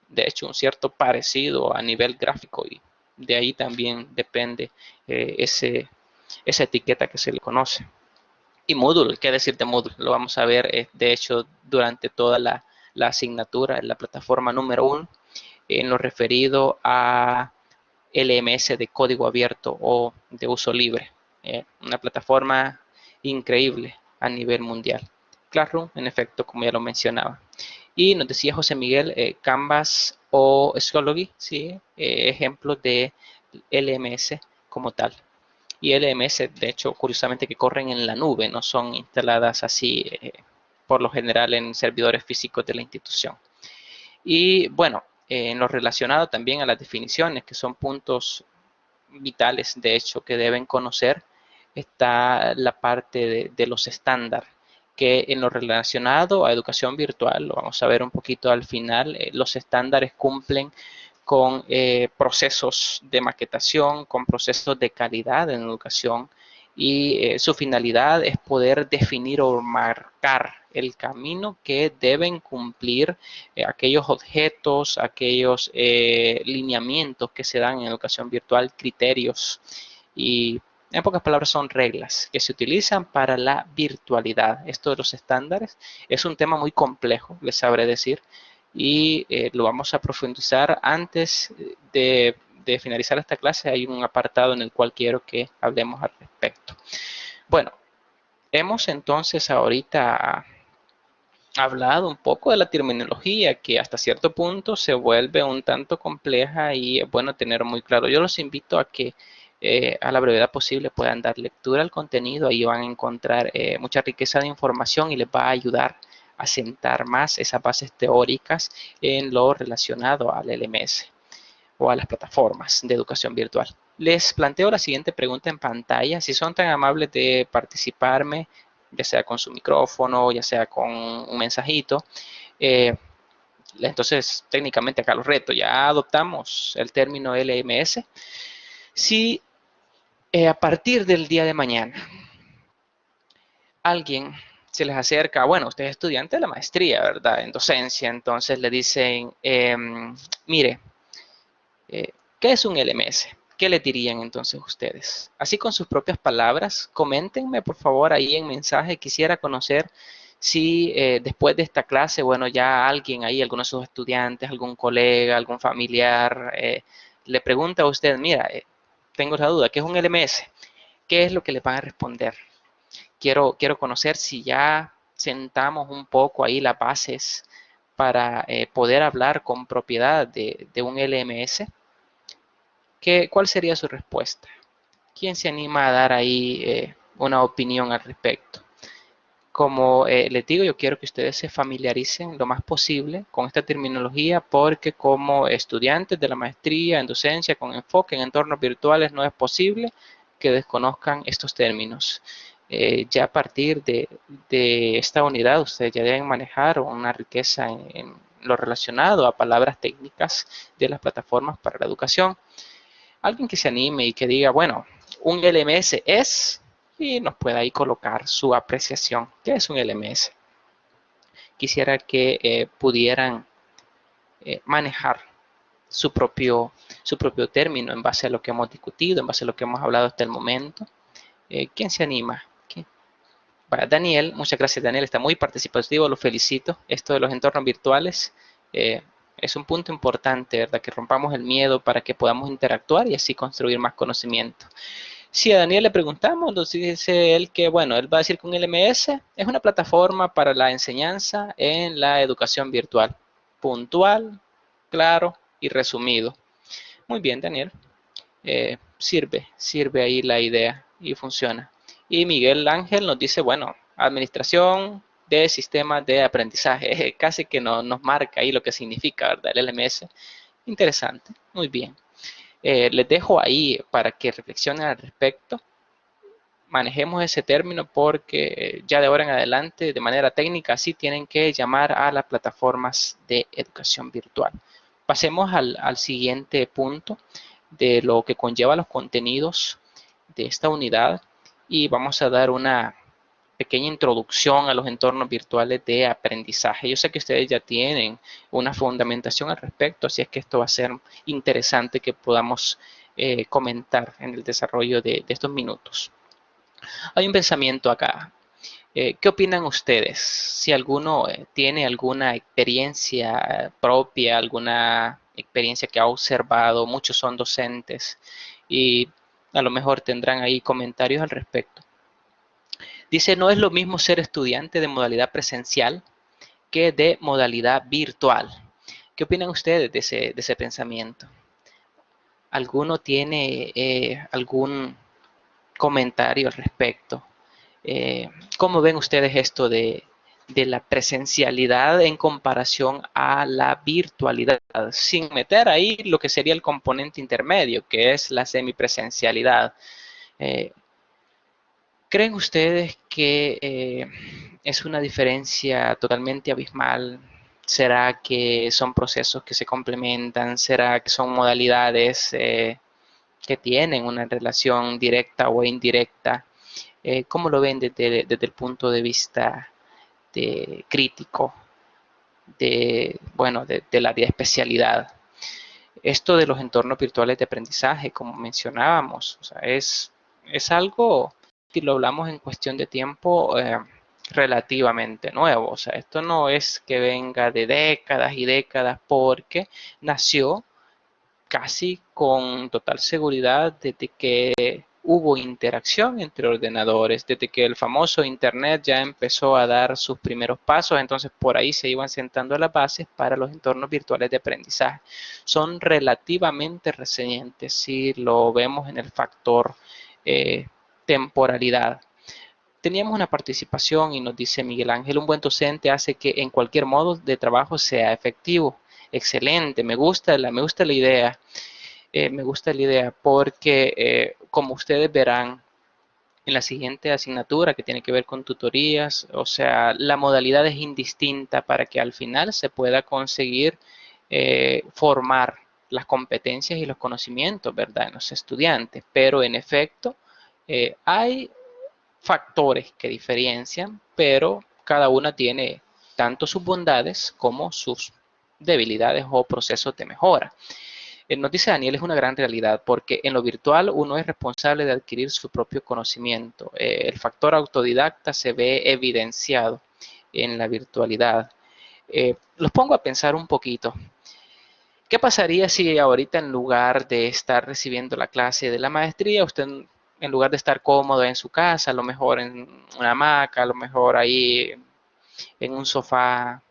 de hecho, un cierto parecido a nivel gráfico y de ahí también depende esa etiqueta que se le conoce. Y Moodle, ¿qué decir de Moodle? Lo vamos a ver, de hecho, durante toda la asignatura en la plataforma número 1, en lo referido a LMS de código abierto o de uso libre. Una plataforma increíble a nivel mundial. Classroom, en efecto, como ya lo mencionaba. Y nos decía José Miguel, Canvas o Schoology, ¿sí? Ejemplos de LMS como tal. Y LMS, de hecho, curiosamente que corren en la nube, no son instaladas así por lo general en servidores físicos de la institución. Y bueno, en lo relacionado también a las definiciones, que son puntos vitales, de hecho, que deben conocer, está la parte de los estándares, que en lo relacionado a educación virtual, lo vamos a ver un poquito al final, los estándares cumplen con procesos de maquetación, con procesos de calidad en educación y su finalidad es poder definir o marcar el camino que deben cumplir aquellos objetos, aquellos lineamientos que se dan en educación virtual, criterios y en pocas palabras son reglas que se utilizan para la virtualidad. Esto de los estándares es un tema muy complejo, les sabré decir, y lo vamos a profundizar antes de finalizar esta clase. Hay un apartado en el cual quiero que hablemos al respecto. Bueno, hemos entonces ahorita hablado un poco de la terminología que hasta cierto punto se vuelve un tanto compleja y es bueno tener muy claro. Yo los invito a que a la brevedad posible puedan dar lectura al contenido, ahí van a encontrar mucha riqueza de información y les va a ayudar a sentar más esas bases teóricas en lo relacionado al LMS o a las plataformas de educación virtual. Les planteo la siguiente pregunta en pantalla. Si son tan amables de participarme, ya sea con su micrófono, ya sea con un mensajito, eh, entonces técnicamente acá los reto. Ya adoptamos el término LMS. Si a partir del día de mañana alguien se les acerca, bueno, usted es estudiante de la maestría, ¿verdad? En docencia, entonces le dicen, mire, ¿qué es un LMS? ¿Qué le dirían entonces ustedes? Así con sus propias palabras, coméntenme por favor ahí en mensaje. Quisiera conocer si después de esta clase, bueno, ya alguien ahí, alguno de sus estudiantes, algún colega, algún familiar, le pregunta a usted, mira, tengo la duda, ¿qué es un LMS? ¿Qué es lo que le van a responder? Quiero conocer si ya sentamos un poco ahí las bases para poder hablar con propiedad de un LMS. ¿Cuál sería su respuesta? ¿Quién se anima a dar ahí una opinión al respecto? Como les digo, yo quiero que ustedes se familiaricen lo más posible con esta terminología porque como estudiantes de la maestría en docencia con enfoque en entornos virtuales no es posible que desconozcan estos términos. Ya a partir de esta unidad ustedes ya deben manejar una riqueza en lo relacionado a palabras técnicas de las plataformas para la educación. Alguien que se anime y que diga, bueno, un LMS es, y nos pueda ahí colocar su apreciación. ¿Qué es un LMS? Quisiera que pudieran manejar su propio término en base a lo que hemos discutido, en base a lo que hemos hablado hasta el momento. ¿Quién se anima? Para Daniel, muchas gracias Daniel, está muy participativo, lo felicito. Esto de los entornos virtuales eh, es un punto importante, ¿verdad? Que rompamos el miedo para que podamos interactuar y así construir más conocimiento. Si a Daniel le preguntamos, entonces dice él que, bueno, él va a decir que un LMS es una plataforma para la enseñanza en la educación virtual. Puntual, claro y resumido. Muy bien, Daniel. Sirve ahí la idea y funciona. Y Miguel Ángel nos dice, bueno, administración de sistemas de aprendizaje, casi que nos marca ahí lo que significa, ¿verdad? El LMS. Interesante, muy bien. Les dejo ahí para que reflexionen al respecto. manejemos ese término porque ya de ahora en adelante, de manera técnica, sí tienen que llamar a las plataformas de educación virtual. Pasemos al siguiente punto de lo que conlleva los contenidos de esta unidad y vamos a dar una pequeña introducción a los entornos virtuales de aprendizaje. Yo sé que ustedes ya tienen una fundamentación al respecto, así es que esto va a ser interesante que podamos comentar en el desarrollo de estos minutos. Hay un pensamiento acá. ¿Qué opinan ustedes? Si alguno tiene alguna experiencia propia, alguna experiencia que ha observado, muchos son docentes y a lo mejor tendrán ahí comentarios al respecto. Dice, no es lo mismo ser estudiante de modalidad presencial que de modalidad virtual. ¿Qué opinan ustedes de ese pensamiento? ¿Alguno tiene algún comentario al respecto? ¿Cómo ven ustedes esto de la presencialidad en comparación a la virtualidad? Sin meter ahí lo que sería el componente intermedio, que es la semipresencialidad. ¿Creen ustedes que es una diferencia totalmente abismal? ¿Será que son procesos que se complementan? ¿Será que son modalidades que tienen una relación directa o indirecta? ¿Cómo lo ven desde el punto de vista crítico del área de especialidad? Esto de los entornos virtuales de aprendizaje, como mencionábamos, o sea, es algo que lo hablamos en cuestión de tiempo relativamente nuevo. O sea, esto no es que venga de décadas y décadas porque nació casi con total seguridad desde que hubo interacción entre ordenadores, desde que el famoso Internet ya empezó a dar sus primeros pasos, entonces por ahí se iban sentando las bases para los entornos virtuales de aprendizaje. Son relativamente recientes si lo vemos en el factor temporalidad. Teníamos una participación y nos dice Miguel Ángel, un buen docente hace que en cualquier modo de trabajo sea efectivo. Excelente, me gusta la idea. Me gusta la idea porque, como ustedes verán en la siguiente asignatura que tiene que ver con tutorías, o sea, la modalidad es indistinta para que al final se pueda conseguir formar las competencias y los conocimientos, ¿verdad?, en los estudiantes. Pero en efecto, hay factores que diferencian, pero cada una tiene tanto sus bondades como sus debilidades o procesos de mejora. Nos dice Daniel, es una gran realidad porque en lo virtual uno es responsable de adquirir su propio conocimiento. El factor autodidacta se ve evidenciado en la virtualidad. Los pongo a pensar un poquito. ¿Qué pasaría si ahorita en lugar de estar recibiendo la clase de la maestría, usted en lugar de estar cómodo en su casa, a lo mejor en una hamaca, a lo mejor ahí en un sofá,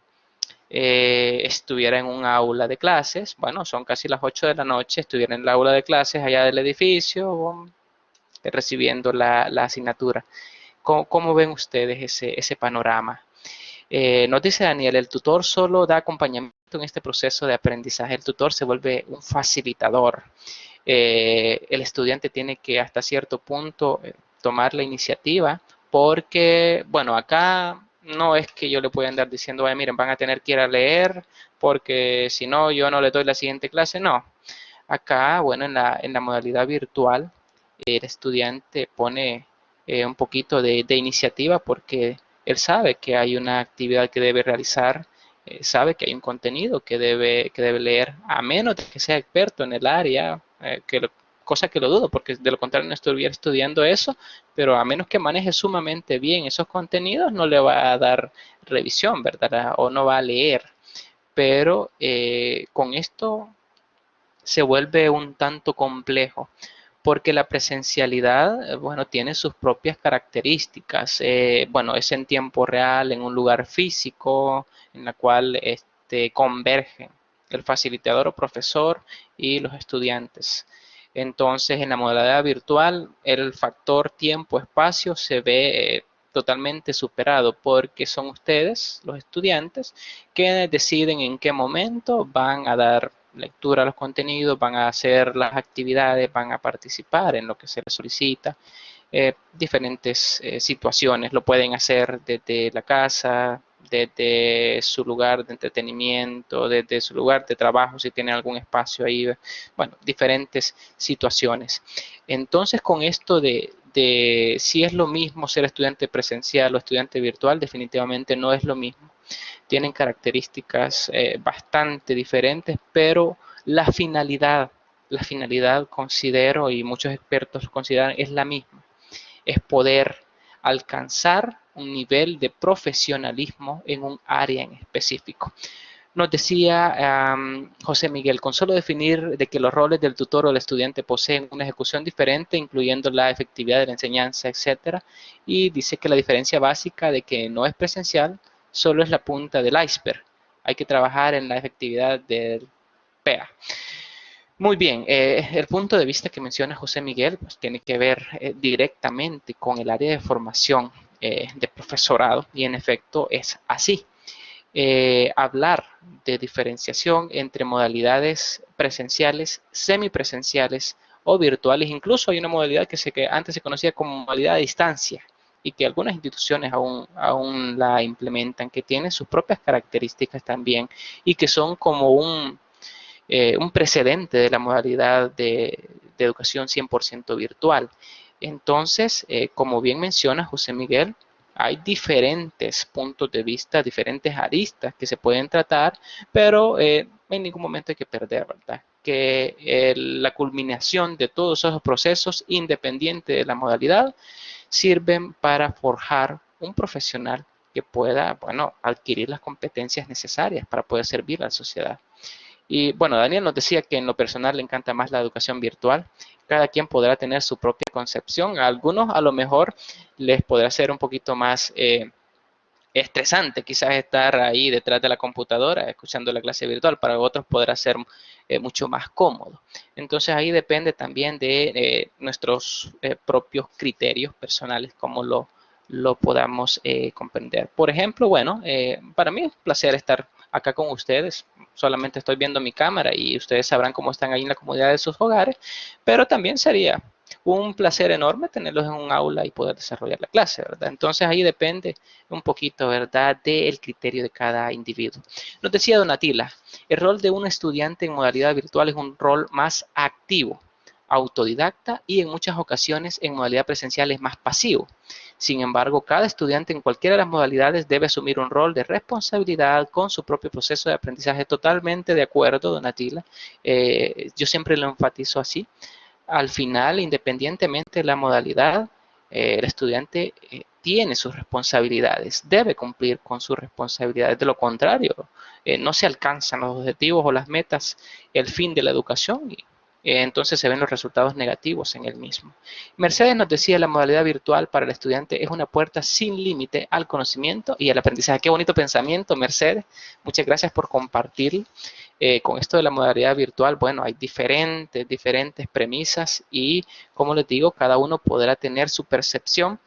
estuviera en un aula de clases? Bueno, son casi las 8 de la noche, estuviera en el aula de clases allá del edificio, recibiendo la asignatura. ¿Cómo ven ustedes ese panorama? Nos dice Daniel, el tutor solo da acompañamiento en este proceso de aprendizaje. El tutor se vuelve un facilitador. El estudiante tiene que hasta cierto punto tomar la iniciativa porque, bueno, acá no es que yo le pueda andar diciendo, miren, van a tener que ir a leer porque si no, yo no le doy la siguiente clase. No, acá, bueno, en la modalidad virtual, el estudiante pone un poquito de iniciativa porque él sabe que hay una actividad que debe realizar, sabe que hay un contenido que debe leer, a menos de que sea experto en el área, cosa que lo dudo, porque de lo contrario no estuviera estudiando eso, pero a menos que maneje sumamente bien esos contenidos, no le va a dar revisión, ¿verdad? O no va a leer. Pero con esto se vuelve un tanto complejo porque la presencialidad, bueno, tiene sus propias características. Bueno, es en tiempo real, en un lugar físico, en la cual convergen el facilitador o profesor y los estudiantes. Entonces, en la modalidad virtual, el factor tiempo-espacio se ve totalmente superado porque son ustedes, los estudiantes, que deciden en qué momento van a dar lectura a los contenidos, van a hacer las actividades, van a participar en lo que se les solicita. diferentes situaciones. Lo pueden hacer desde la casa, desde su lugar de entretenimiento, desde su lugar de trabajo, si tienen algún espacio ahí, bueno, diferentes situaciones. Entonces, con esto de si es lo mismo ser estudiante presencial o estudiante virtual, definitivamente no es lo mismo. Tienen características bastante diferentes, pero la finalidad considero, y muchos expertos consideran, es la misma, es poder alcanzar un nivel de profesionalismo en un área en específico. Nos decía José Miguel, con solo definir de que los roles del tutor o del estudiante poseen una ejecución diferente, incluyendo la efectividad de la enseñanza, etcétera, y dice que la diferencia básica de que no es presencial solo es la punta del iceberg. Hay que trabajar en la efectividad del PEA. Muy bien, el punto de vista que menciona José Miguel pues, tiene que ver directamente con el área de formación de profesorado y en efecto es así. Hablar de diferenciación entre modalidades presenciales, semipresenciales o virtuales. Incluso hay una modalidad que antes se conocía como modalidad a distancia y que algunas instituciones aún la implementan, que tiene sus propias características también y que son como un precedente de la modalidad de educación 100% virtual. Entonces, como bien menciona José Miguel, hay diferentes puntos de vista, diferentes aristas que se pueden tratar, pero en ningún momento hay que perder, ¿verdad? Que la culminación de todos esos procesos, independiente de la modalidad, sirven para forjar un profesional que pueda, bueno, adquirir las competencias necesarias para poder servir a la sociedad. Y bueno, Daniel nos decía que en lo personal le encanta más la educación virtual. Cada quien podrá tener su propia concepción. A algunos a lo mejor les podrá ser un poquito más estresante quizás estar ahí detrás de la computadora escuchando la clase virtual. Para otros podrá ser mucho más cómodo. Entonces ahí depende también de nuestros propios criterios personales, cómo lo podamos comprender. Por ejemplo, bueno, para mí es un placer estar acá con ustedes. Solamente estoy viendo mi cámara y ustedes sabrán cómo están ahí en la comodidad de sus hogares, pero también sería un placer enorme tenerlos en un aula y poder desarrollar la clase, ¿verdad? Entonces ahí depende un poquito, ¿verdad?, del criterio de cada individuo. Nos decía Donatila, el rol de un estudiante en modalidad virtual es un rol más activo, autodidacta y en muchas ocasiones en modalidad presencial es más pasivo. Sin embargo, cada estudiante en cualquiera de las modalidades debe asumir un rol de responsabilidad con su propio proceso de aprendizaje. Totalmente de acuerdo, Donatila. Yo siempre lo enfatizo así. Al final, independientemente de la modalidad, el estudiante tiene sus responsabilidades, debe cumplir con sus responsabilidades. De lo contrario, no se alcanzan los objetivos o las metas, el fin de la educación y entonces se ven los resultados negativos en el mismo. Mercedes nos decía, la modalidad virtual para el estudiante es una puerta sin límite al conocimiento y al aprendizaje. Qué bonito pensamiento, Mercedes. Muchas gracias por compartir. Con esto de la modalidad virtual, bueno, hay diferentes premisas y, como les digo, cada uno podrá tener su percepción,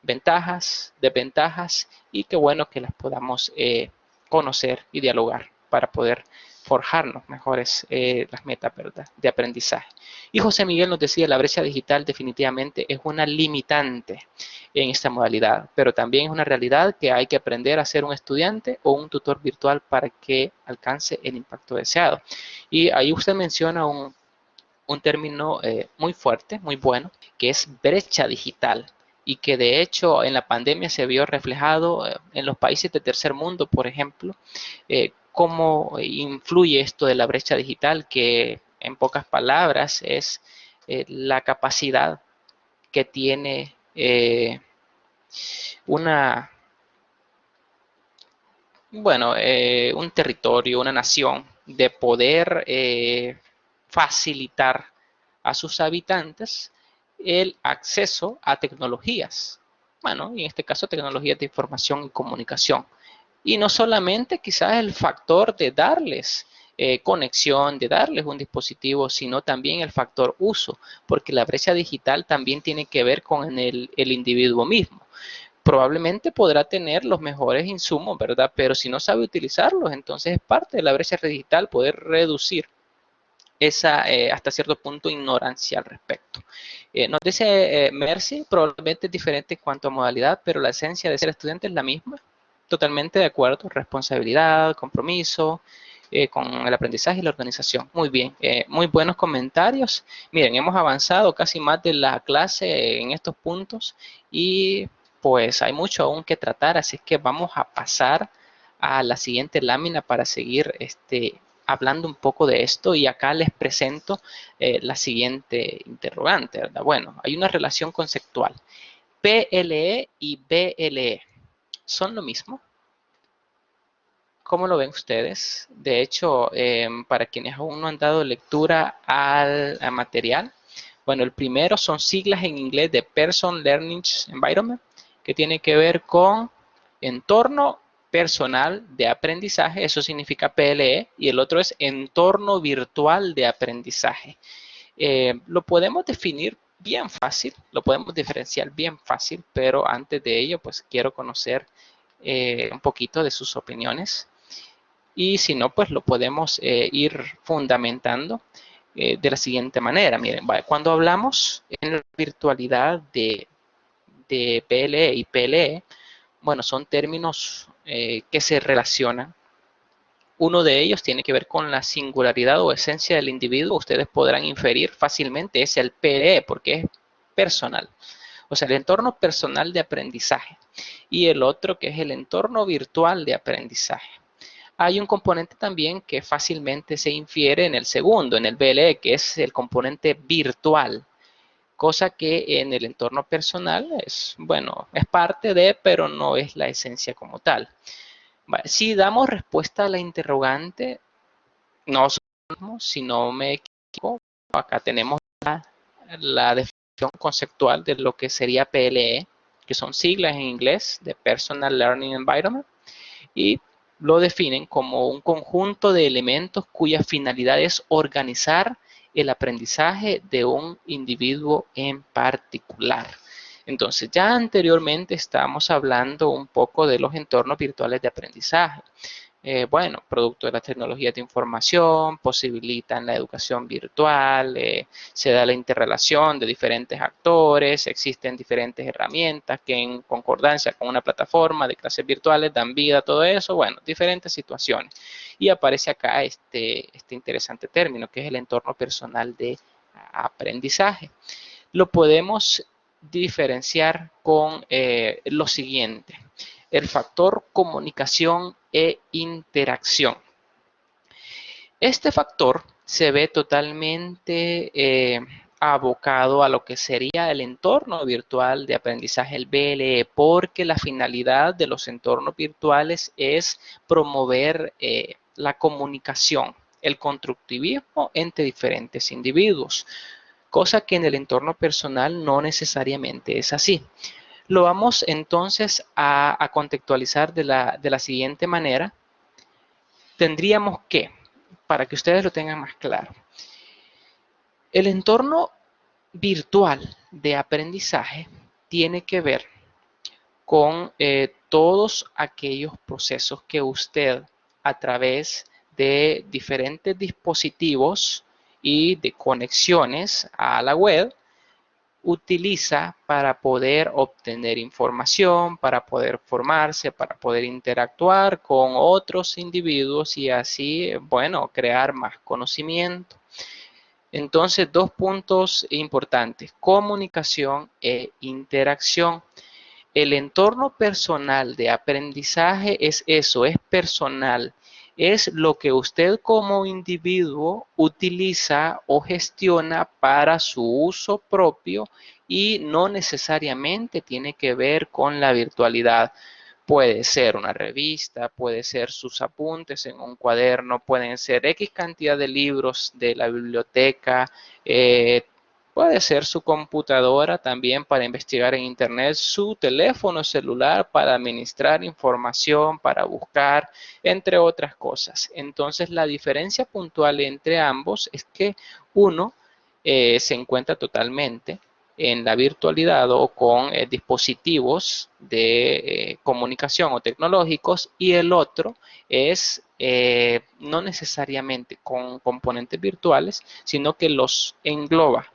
ventajas, desventajas y qué bueno que las podamos conocer y dialogar para poder forjarnos mejores las metas, ¿verdad?, de aprendizaje. Y José Miguel nos decía, la brecha digital definitivamente es una limitante en esta modalidad, pero también es una realidad que hay que aprender a ser un estudiante o un tutor virtual para que alcance el impacto deseado. Y ahí usted menciona un término muy fuerte, muy bueno, que es brecha digital y que de hecho en la pandemia se vio reflejado en los países de tercer mundo, por ejemplo, cómo influye esto de la brecha digital, que en pocas palabras es la capacidad que tiene una, bueno, un territorio, una nación, de poder facilitar a sus habitantes el acceso a tecnologías. Bueno, y en este caso tecnologías de información y comunicación. Y no solamente quizás el factor de darles conexión, de darles un dispositivo, sino también el factor uso, porque la brecha digital también tiene que ver con el individuo mismo. Probablemente podrá tener los mejores insumos, ¿verdad? Pero si no sabe utilizarlos, entonces es parte de la brecha digital poder reducir esa, hasta cierto punto, ignorancia al respecto. Nos dice Mercy, probablemente es diferente en cuanto a modalidad, pero la esencia de ser estudiante es la misma. Totalmente de acuerdo, responsabilidad, compromiso, con el aprendizaje y la organización. Muy bien, muy buenos comentarios. Miren, hemos avanzado casi más de la clase en estos puntos y pues hay mucho aún que tratar, así que vamos a pasar a la siguiente lámina para seguir hablando un poco de esto, y acá les presento la siguiente interrogante, ¿verdad? Bueno, hay una relación conceptual. PLE y BLE, ¿son lo mismo? ¿Cómo lo ven ustedes? De hecho, para quienes aún no han dado lectura al material, bueno, el primero son siglas en inglés de Person Learning Environment, que tiene que ver con entorno personal de aprendizaje, eso significa PLE, y el otro es entorno virtual de aprendizaje. Lo podemos definir bien fácil, lo podemos diferenciar bien fácil, pero antes de ello, pues quiero conocer un poquito de sus opiniones. Y si no, pues lo podemos ir fundamentando de la siguiente manera. Miren, cuando hablamos en la virtualidad de PLE y PLE, bueno, son términos que se relacionan. Uno de ellos tiene que ver con la singularidad o esencia del individuo. Ustedes podrán inferir fácilmente, es el PLE, porque es personal. O sea, el entorno personal de aprendizaje. Y el otro que es el entorno virtual de aprendizaje. Hay un componente también que fácilmente se infiere en el segundo, en el BLE, que es el componente virtual, cosa que en el entorno personal es, bueno, es parte de, pero no es la esencia como tal. Si damos respuesta a la interrogante, no somos, si no me equivoco, acá tenemos la definición conceptual de lo que sería PLE, que son siglas en inglés de Personal Learning Environment, y lo definen como un conjunto de elementos cuya finalidad es organizar el aprendizaje de un individuo en particular. Entonces, ya anteriormente estábamos hablando un poco de los entornos virtuales de aprendizaje. Bueno, producto de las tecnologías de información, posibilitan la educación virtual, se da la interrelación de diferentes actores, existen diferentes herramientas que en concordancia con una plataforma de clases virtuales dan vida a todo eso, bueno, diferentes situaciones. Y aparece acá este interesante término que es el entorno personal de aprendizaje. Lo podemos diferenciar con lo siguiente: el factor comunicación e interacción. Este factor se ve totalmente abocado a lo que sería el entorno virtual de aprendizaje, el BLE, porque la finalidad de los entornos virtuales es promover la comunicación, el constructivismo entre diferentes individuos, cosa que en el entorno personal no necesariamente es así. Lo vamos entonces a contextualizar de la siguiente manera. Tendríamos que, para que ustedes lo tengan más claro, el entorno virtual de aprendizaje tiene que ver con todos aquellos procesos que usted, a través de diferentes dispositivos y de conexiones a la web, utiliza para poder obtener información, para poder formarse, para poder interactuar con otros individuos y así, bueno, crear más conocimiento. Entonces, dos puntos importantes: comunicación e interacción. El entorno personal de aprendizaje es eso, es personal. Es lo que usted como individuo utiliza o gestiona para su uso propio y no necesariamente tiene que ver con la virtualidad. Puede ser una revista, puede ser sus apuntes en un cuaderno, pueden ser X cantidad de libros de la biblioteca, puede ser su computadora también para investigar en internet, su teléfono celular para administrar información, para buscar, entre otras cosas. Entonces, la diferencia puntual entre ambos es que uno se encuentra totalmente en la virtualidad o con dispositivos de comunicación o tecnológicos, y el otro es no necesariamente con componentes virtuales, sino que los engloba.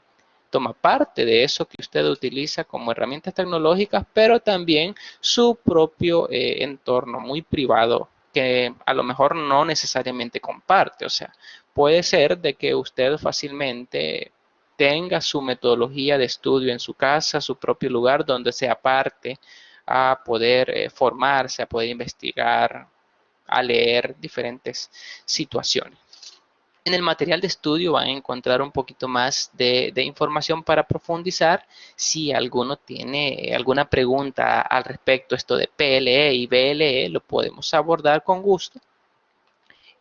Toma parte de eso que usted utiliza como herramientas tecnológicas, pero también su propio entorno muy privado que a lo mejor no necesariamente comparte. O sea, puede ser de que usted fácilmente tenga su metodología de estudio en su casa, su propio lugar donde se aparte a poder formarse, a poder investigar, a leer diferentes situaciones. En el material de estudio van a encontrar un poquito más de información para profundizar. Si alguno tiene alguna pregunta al respecto, esto de PLE y BLE, lo podemos abordar con gusto.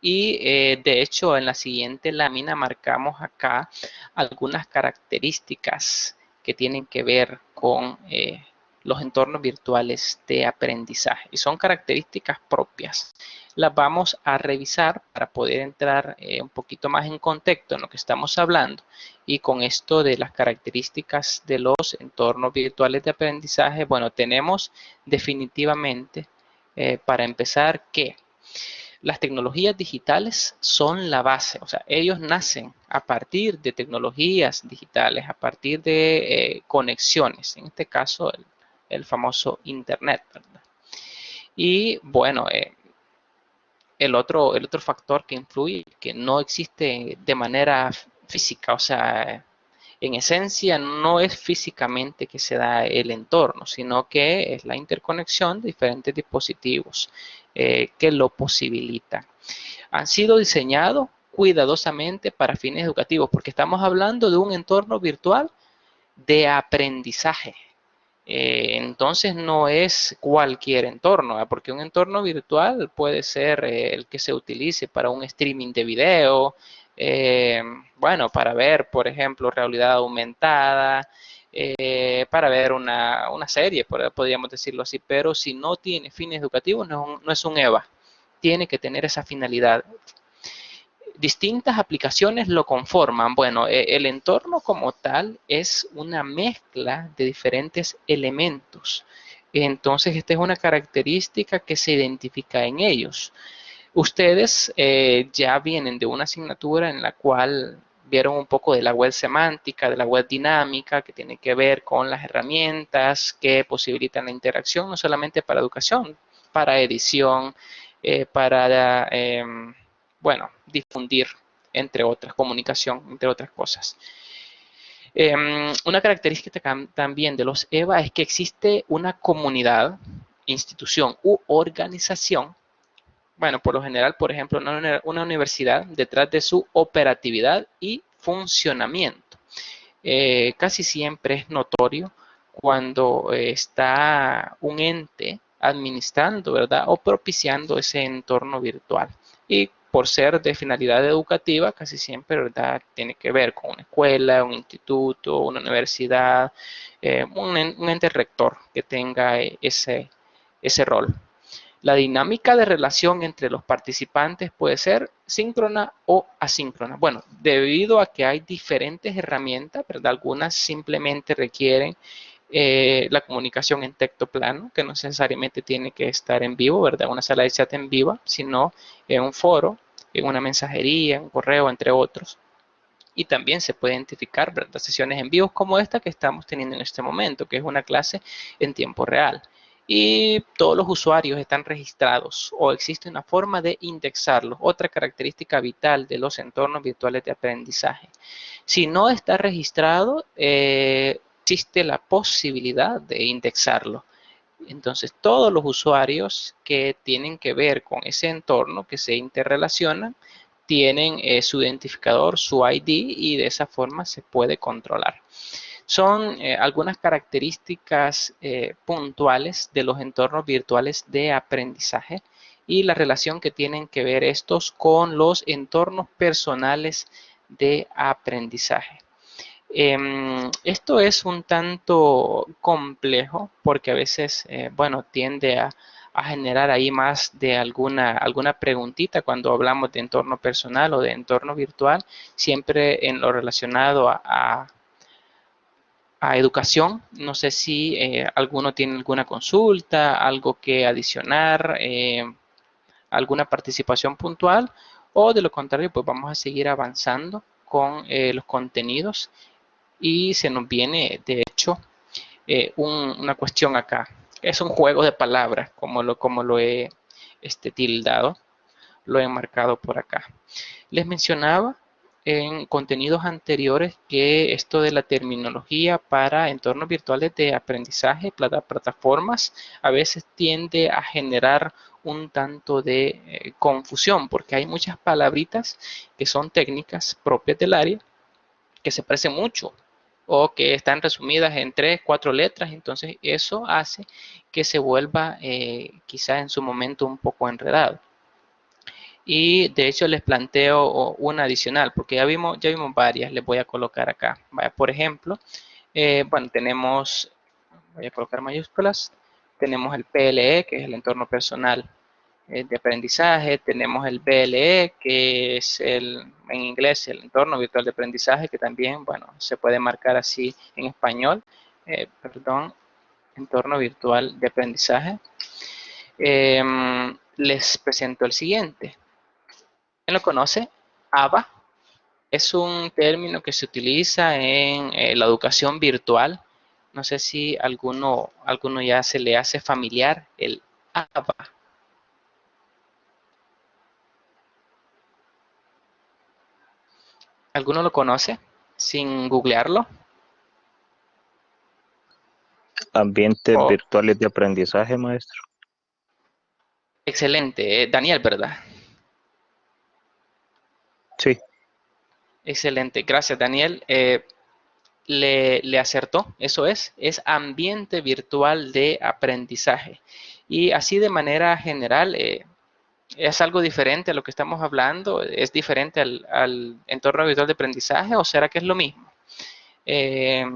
Y de hecho, en la siguiente lámina marcamos acá algunas características que tienen que ver con los entornos virtuales de aprendizaje. Y son características propias. Las vamos a revisar para poder entrar un poquito más en contexto en lo que estamos hablando. Y con esto de las características de los entornos virtuales de aprendizaje, bueno, tenemos definitivamente para empezar que las tecnologías digitales son la base, o sea, ellos nacen a partir de tecnologías digitales, a partir de conexiones, en este caso el famoso Internet, ¿verdad? Y bueno, el otro factor que influye, que no existe de manera física, o sea, en esencia no es físicamente que se da el entorno, sino que es la interconexión de diferentes dispositivos que lo posibilitan. Han sido diseñados cuidadosamente para fines educativos, porque estamos hablando de un entorno virtual de aprendizaje. Entonces no es cualquier entorno, ¿eh? Porque un entorno virtual puede ser el que se utilice para un streaming de video, eh, bueno, para ver, por ejemplo, realidad aumentada, para ver una serie, podríamos decirlo así, pero si no tiene fines educativos, no es un EVA, tiene que tener esa finalidad. Distintas aplicaciones lo conforman. Bueno, el entorno como tal es una mezcla de diferentes elementos. Entonces, esta es una característica que se identifica en ellos. Ustedes ya vienen de una asignatura en la cual vieron un poco de la web semántica, de la web dinámica, que tiene que ver con las herramientas que posibilitan la interacción, no solamente para educación, para edición, para bueno, difundir, entre otras, comunicación, entre otras cosas. Una característica también de los EVA es que existe una comunidad, institución u organización, bueno, por lo general, por ejemplo, una universidad detrás de su operatividad y funcionamiento. Casi siempre es notorio cuando está un ente administrando, ¿verdad? O propiciando ese entorno virtual. Y por ser de finalidad educativa, casi siempre, ¿verdad? Tiene que ver con una escuela, un instituto, una universidad, un ente rector que tenga ese rol. La dinámica de relación entre los participantes puede ser síncrona o asíncrona. Bueno, debido a que hay diferentes herramientas, ¿verdad? Algunas simplemente requieren la comunicación en texto plano, que no necesariamente tiene que estar en vivo, ¿verdad? Una sala de chat en vivo, sino en un foro, en una mensajería, en un correo, entre otros. Y también se puede identificar, ¿verdad? Sesiones en vivo como esta que estamos teniendo en este momento, que es una clase en tiempo real. Y todos los usuarios están registrados o existe una forma de indexarlos. Otra característica vital de los entornos virtuales de aprendizaje. Si no está registrado, existe la posibilidad de indexarlo. Entonces, todos los usuarios que tienen que ver con ese entorno, que se interrelacionan, tienen su identificador, su ID, y de esa forma se puede controlar. Son algunas características puntuales de los entornos virtuales de aprendizaje y la relación que tienen que ver estos con los entornos personales de aprendizaje. Esto es un tanto complejo porque a veces, bueno, tiende a generar ahí más de alguna preguntita cuando hablamos de entorno personal o de entorno virtual, siempre en lo relacionado a educación. No sé si alguno tiene alguna consulta, algo que adicionar, alguna participación puntual, o de lo contrario, pues vamos a seguir avanzando con los contenidos y se nos viene, de hecho, una cuestión acá. Es un juego de palabras, como lo he tildado, lo he marcado por acá. Les mencionaba en contenidos anteriores que esto de la terminología para entornos virtuales de aprendizaje, plataformas, a veces tiende a generar un tanto de confusión, porque hay muchas palabritas que son técnicas propias del área que se parecen mucho o que están resumidas en 3, 4 letras, entonces eso hace que se vuelva quizá en su momento un poco enredado. Y de hecho les planteo una adicional, porque ya vimos varias, les voy a colocar acá. Por ejemplo, bueno, tenemos, voy a colocar mayúsculas, tenemos el PLE, que es el entorno personal de aprendizaje, tenemos el BLE, que es en inglés el entorno virtual de aprendizaje, que también, bueno, se puede marcar así en español, perdón, entorno virtual de aprendizaje. Les presento el siguiente. ¿Quién lo conoce? ABA es un término que se utiliza en la educación virtual. No sé si alguno ya se le hace familiar el ABA. ¿Alguno lo conoce sin googlearlo?
Ambientes
Oh,
virtuales de aprendizaje, maestro.
excelente. Daniel, ¿verdad?
Sí,
Excelente. Gracias, Daniel. Le acertó. Eso es ambiente virtual de aprendizaje. Y así de manera general, ¿es algo diferente a lo que estamos hablando? ¿Es diferente al entorno virtual de aprendizaje o será que es lo mismo? Eh,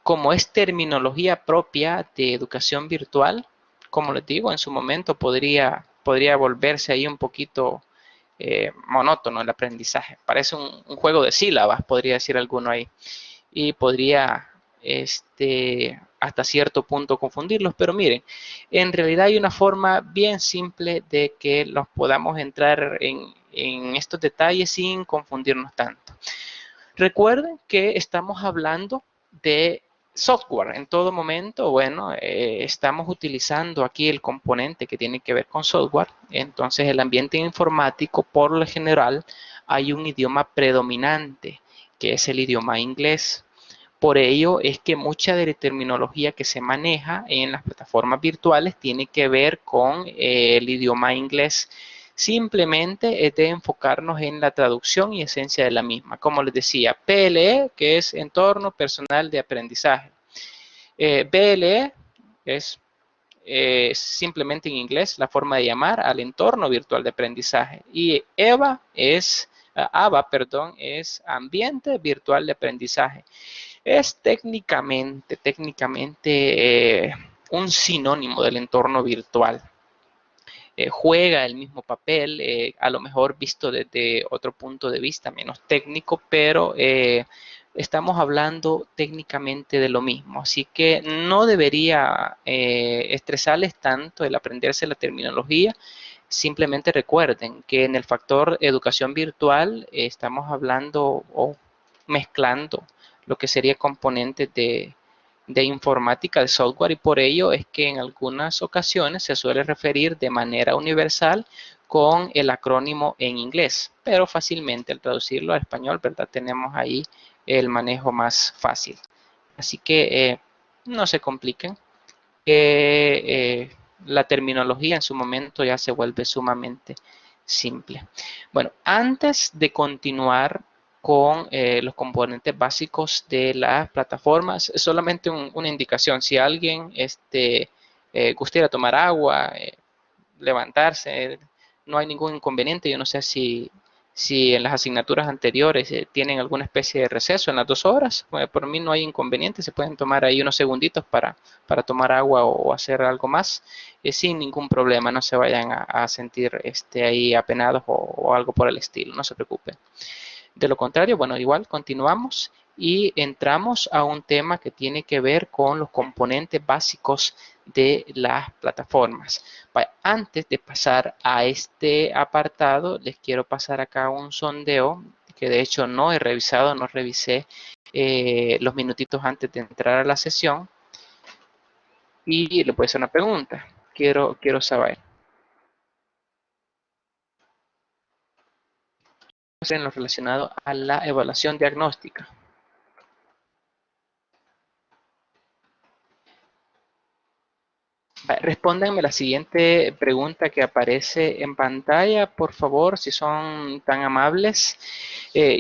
como es terminología propia de educación virtual, como les digo, en su momento podría volverse ahí un poquito monótono el aprendizaje. Parece un juego de sílabas, podría decir alguno ahí. Y podría hasta cierto punto confundirlos, pero miren, en realidad hay una forma bien simple de que los podamos entrar en estos detalles sin confundirnos tanto. Recuerden que estamos hablando de software en todo momento. Bueno, estamos utilizando aquí el componente que tiene que ver con software. Entonces, el ambiente informático, por lo general, hay un idioma predominante, que es el idioma inglés. Por ello es que mucha de la terminología que se maneja en las plataformas virtuales tiene que ver con el idioma inglés. Simplemente es de enfocarnos en la traducción y esencia de la misma. Como les decía, PLE, que es entorno personal de aprendizaje. BLE es simplemente en inglés la forma de llamar al entorno virtual de aprendizaje. Y AVA, perdón, es ambiente virtual de aprendizaje. Es técnicamente un sinónimo del entorno virtual. Juega el mismo papel, a lo mejor visto desde otro punto de vista menos técnico, pero estamos hablando técnicamente de lo mismo. Así que no debería estresarles tanto el aprenderse la terminología. Simplemente recuerden que en el factor educación virtual estamos hablando o mezclando lo que sería componentes de informática, de software, y por ello es que en algunas ocasiones se suele referir de manera universal con el acrónimo en inglés, pero fácilmente al traducirlo al español, ¿verdad? Tenemos ahí el manejo más fácil. Así que no se compliquen. La terminología en su momento ya se vuelve sumamente simple. Bueno, antes de continuar con los componentes básicos de las plataformas, solamente una indicación. Si alguien gustaría tomar agua, levantarse, no hay ningún inconveniente. Yo no sé si en las asignaturas anteriores tienen alguna especie de receso en las 2 horas. Por mí no hay inconveniente, se pueden tomar ahí unos segunditos para tomar agua o hacer algo más sin ningún problema. No se vayan a sentir ahí apenados o algo por el estilo, no se preocupen. De lo contrario, bueno, igual continuamos y entramos a un tema que tiene que ver con los componentes básicos de las plataformas. Antes de pasar a este apartado, les quiero pasar acá un sondeo que de hecho no he revisado, no revisé los minutitos antes de entrar a la sesión, y le voy a hacer una pregunta. Quiero saber en lo relacionado a la evaluación diagnóstica. Respóndanme la siguiente pregunta que aparece en pantalla, por favor, si son tan amables.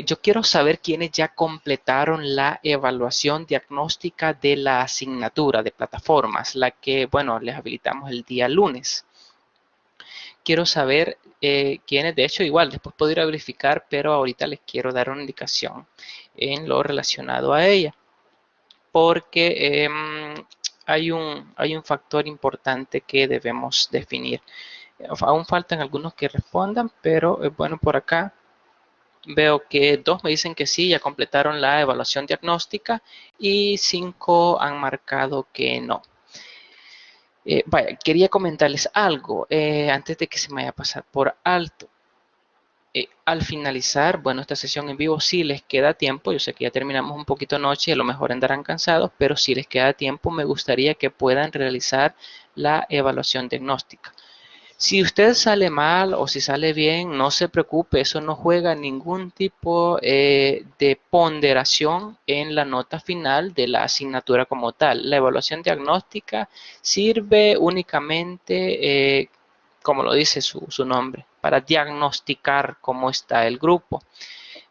Yo quiero saber quiénes ya completaron la evaluación diagnóstica de la asignatura de plataformas, la que, bueno, les habilitamos el día lunes. Quiero saber quiénes, de hecho, igual, después puedo ir a verificar, pero ahorita les quiero dar una indicación en lo relacionado a ella, porque hay un factor importante que debemos definir. Aún faltan algunos que respondan, pero bueno, por acá veo que 2 me dicen que sí, ya completaron la evaluación diagnóstica y 5 han marcado que no. Vaya, quería comentarles algo antes de que se me vaya a pasar por alto. Al finalizar, bueno, esta sesión en vivo sí les queda tiempo, yo sé que ya terminamos un poquito noche y a lo mejor andarán cansados, pero si les queda tiempo me gustaría que puedan realizar la evaluación diagnóstica. Si usted sale mal o si sale bien, no se preocupe, eso no juega ningún tipo de ponderación en la nota final de la asignatura como tal. La evaluación diagnóstica sirve únicamente, como lo dice su nombre, para diagnosticar cómo está el grupo.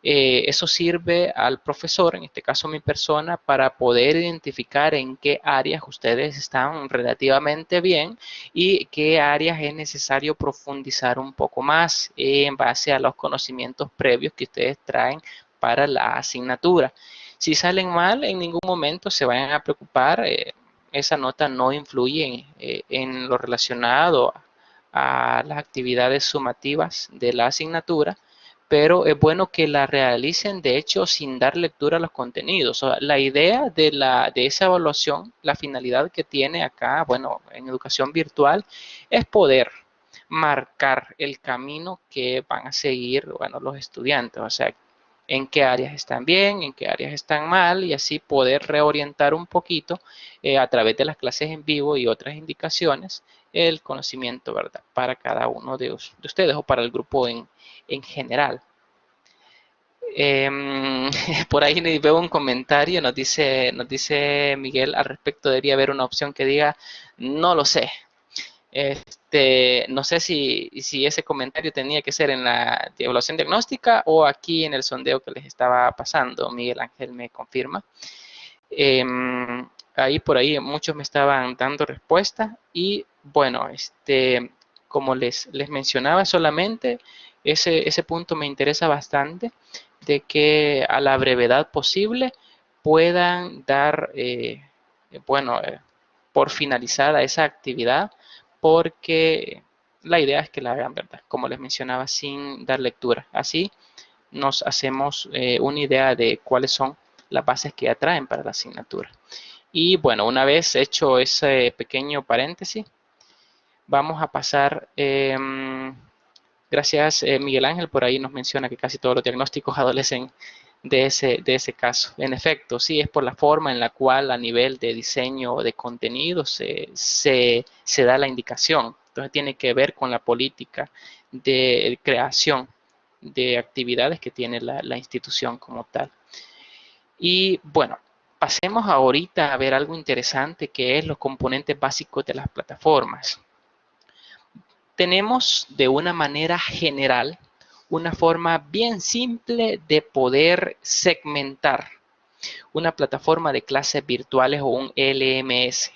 Eso sirve al profesor, en este caso mi persona, para poder identificar en qué áreas ustedes están relativamente bien y qué áreas es necesario profundizar un poco más en base a los conocimientos previos que ustedes traen para la asignatura. Si salen mal, en ningún momento se vayan a preocupar. Esa nota no influye en lo relacionado a las actividades sumativas de la asignatura, pero es bueno que la realicen, de hecho, sin dar lectura a los contenidos. O sea, la idea de esa evaluación, la finalidad que tiene acá, bueno, en educación virtual, es poder marcar el camino que van a seguir, bueno, los estudiantes. O sea, en qué áreas están bien, en qué áreas están mal, y así poder reorientar un poquito a través de las clases en vivo y otras indicaciones el conocimiento, ¿verdad? Para cada uno de ustedes o para el grupo en general. Por ahí veo un comentario, nos dice Miguel al respecto, debería haber una opción que diga, no lo sé. No sé si ese comentario tenía que ser en la evaluación diagnóstica o aquí en el sondeo que les estaba pasando. Miguel Ángel me confirma. Ahí por ahí muchos me estaban dando respuesta y bueno, como les mencionaba solamente, ese punto me interesa bastante, de que a la brevedad posible puedan dar, bueno, por finalizada esa actividad, porque la idea es que la hagan, ¿verdad? Como les mencionaba, sin dar lectura. Así nos hacemos una idea de cuáles son las bases que atraen para la asignatura. Y bueno, una vez hecho ese pequeño paréntesis, vamos a pasar, gracias Miguel Ángel, por ahí nos menciona que casi todos los diagnósticos adolecen de ese caso. En efecto, sí, es por la forma en la cual a nivel de diseño de contenido se da la indicación. Entonces tiene que ver con la política de creación de actividades que tiene la institución como tal. Y bueno, pasemos ahorita a ver algo interesante que es los componentes básicos de las plataformas. Tenemos de una manera general una forma bien simple de poder segmentar una plataforma de clases virtuales o un LMS.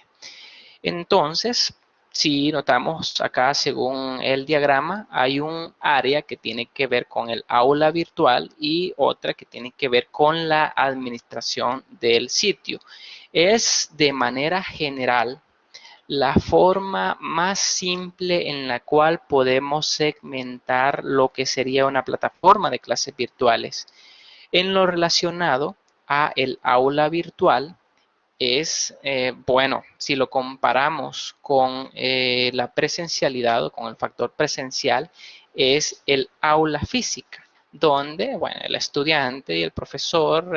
Entonces, si notamos acá, según el diagrama, hay un área que tiene que ver con el aula virtual y otra que tiene que ver con la administración del sitio. Es de manera general la forma más simple en la cual podemos segmentar lo que sería una plataforma de clases virtuales. En lo relacionado a el aula virtual es, bueno, si lo comparamos con la presencialidad o con el factor presencial, es el aula física, donde, bueno, el estudiante y el profesor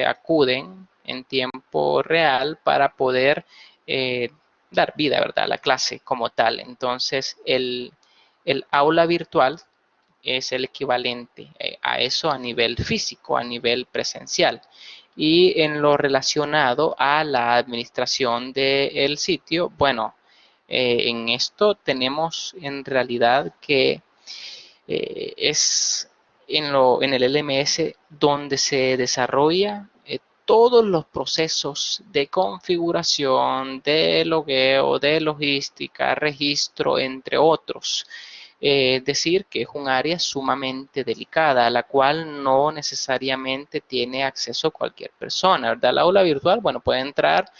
acuden en tiempo real para poder eh, dar vida, ¿verdad?, a la clase como tal. Entonces, el aula virtual es el equivalente a eso a nivel físico, a nivel presencial. Y en lo relacionado a la administración del sitio, bueno, en esto tenemos en realidad que es en el LMS donde se desarrolla todos los procesos de configuración, de logueo, de logística, registro, entre otros. Decir que es un área sumamente delicada, a la cual no necesariamente tiene acceso cualquier persona, ¿verdad? La aula virtual, bueno, puede entrar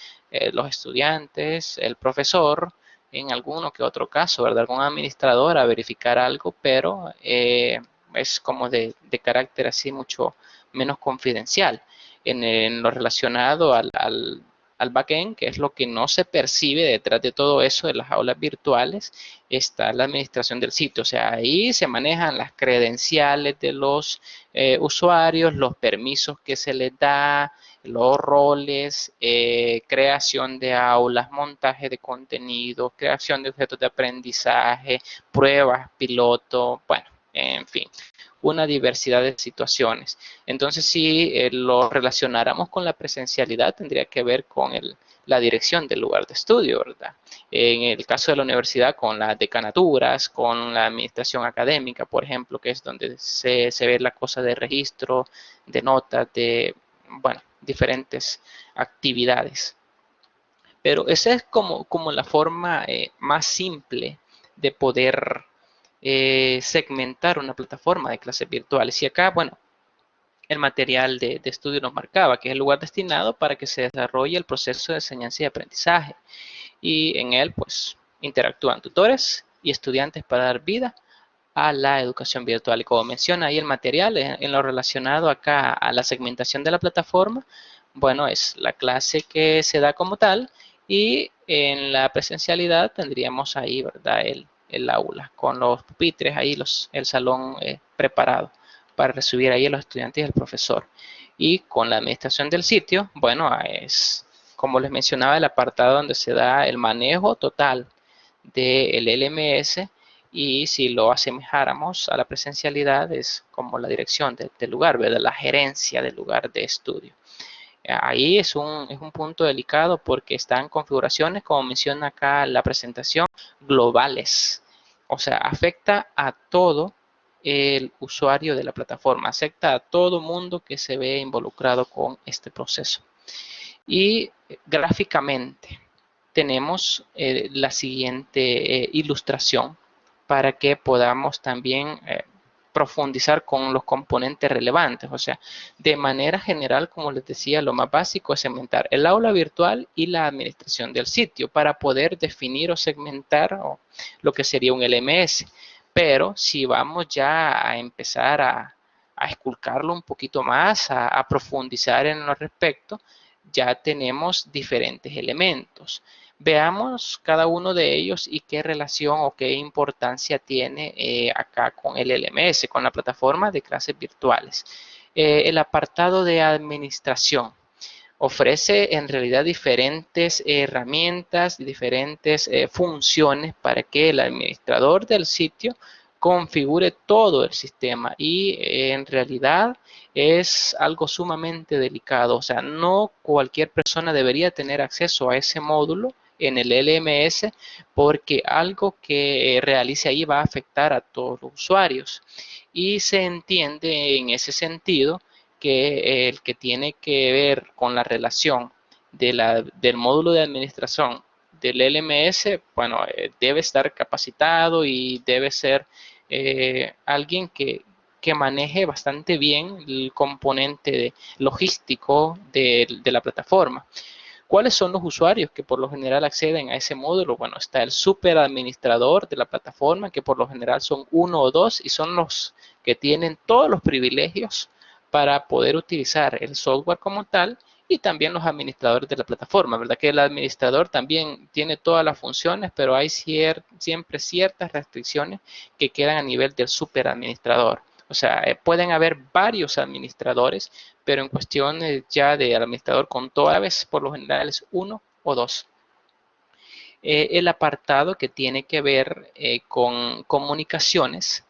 los estudiantes, el profesor, en alguno que otro caso, ¿verdad? Algún administrador a verificar algo, pero es como de carácter así mucho menos confidencial. En lo relacionado al backend, que es lo que no se percibe detrás de todo eso de las aulas virtuales, está la administración del sitio. O sea, ahí se manejan las credenciales de los usuarios, los permisos que se les da, los roles, creación de aulas, montaje de contenido, creación de objetos de aprendizaje, pruebas, piloto, bueno, en fin, una diversidad de situaciones. Entonces, si lo relacionáramos con la presencialidad, tendría que ver con la dirección del lugar de estudio, ¿verdad? En el caso de la universidad, con las decanaturas, con la administración académica, por ejemplo, que es donde se ve la cosa de registro, de notas, de, bueno, diferentes actividades. Pero esa es como la forma más simple de poder segmentar una plataforma de clases virtuales. Y acá, bueno, el material de estudio nos marcaba que es el lugar destinado para que se desarrolle el proceso de enseñanza y aprendizaje. Y en él, pues, interactúan tutores y estudiantes para dar vida a la educación virtual. Y como menciona ahí el material, en lo relacionado acá a la segmentación de la plataforma, bueno, es la clase que se da como tal y en la presencialidad tendríamos ahí, ¿verdad? El aula con los pupitres, ahí el salón preparado para recibir ahí a los estudiantes y al profesor. Y con la administración del sitio, bueno, es como les mencionaba el apartado donde se da el manejo total del LMS y si lo asemejáramos a la presencialidad es como la dirección del lugar, ¿verdad? La gerencia del lugar de estudio. Ahí es un punto delicado porque están configuraciones, como menciona acá la presentación, globales. O sea, afecta a todo el usuario de la plataforma, afecta a todo mundo que se ve involucrado con este proceso. Y gráficamente tenemos la siguiente ilustración para que podamos también profundizar con los componentes relevantes. O sea, de manera general, como les decía, lo más básico es segmentar el aula virtual y la administración del sitio para poder definir o segmentar lo que sería un LMS. Pero si vamos ya a empezar a esculcarlo un poquito más, a profundizar en lo respecto, ya tenemos diferentes elementos. Veamos cada uno de ellos y qué relación o qué importancia tiene acá con el LMS, con la plataforma de clases virtuales. El apartado de administración ofrece en realidad diferentes herramientas y diferentes funciones para que el administrador del sitio configure todo el sistema y en realidad es algo sumamente delicado. O sea, no cualquier persona debería tener acceso a ese módulo en el LMS porque algo que realice ahí va a afectar a todos los usuarios. Y se entiende en ese sentido que el que tiene que ver con la relación del módulo de administración del LMS, bueno, debe estar capacitado y debe ser alguien que maneje bastante bien el componente logístico de la plataforma. ¿Cuáles son los usuarios que por lo general acceden a ese módulo? Bueno, está el superadministrador de la plataforma, que por lo general son uno o dos y son los que tienen todos los privilegios para poder utilizar el software como tal, y también los administradores de la plataforma, ¿verdad? Que el administrador también tiene todas las funciones, pero hay siempre ciertas restricciones que quedan a nivel del superadministrador. O sea, pueden haber varios administradores, pero en cuestiones ya de administrador con toda la vez, por lo general es uno o dos. El apartado que tiene que ver con comunicaciones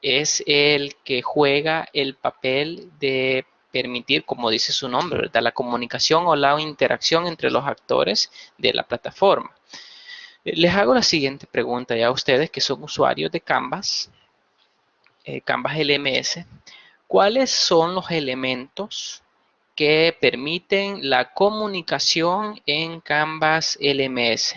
es el que juega el papel de permitir, como dice su nombre, ¿verdad? La comunicación o la interacción entre los actores de la plataforma. Les hago la siguiente pregunta ya a ustedes que son usuarios de Canvas, Canvas LMS. ¿Cuáles son los elementos que permiten la comunicación en Canvas LMS?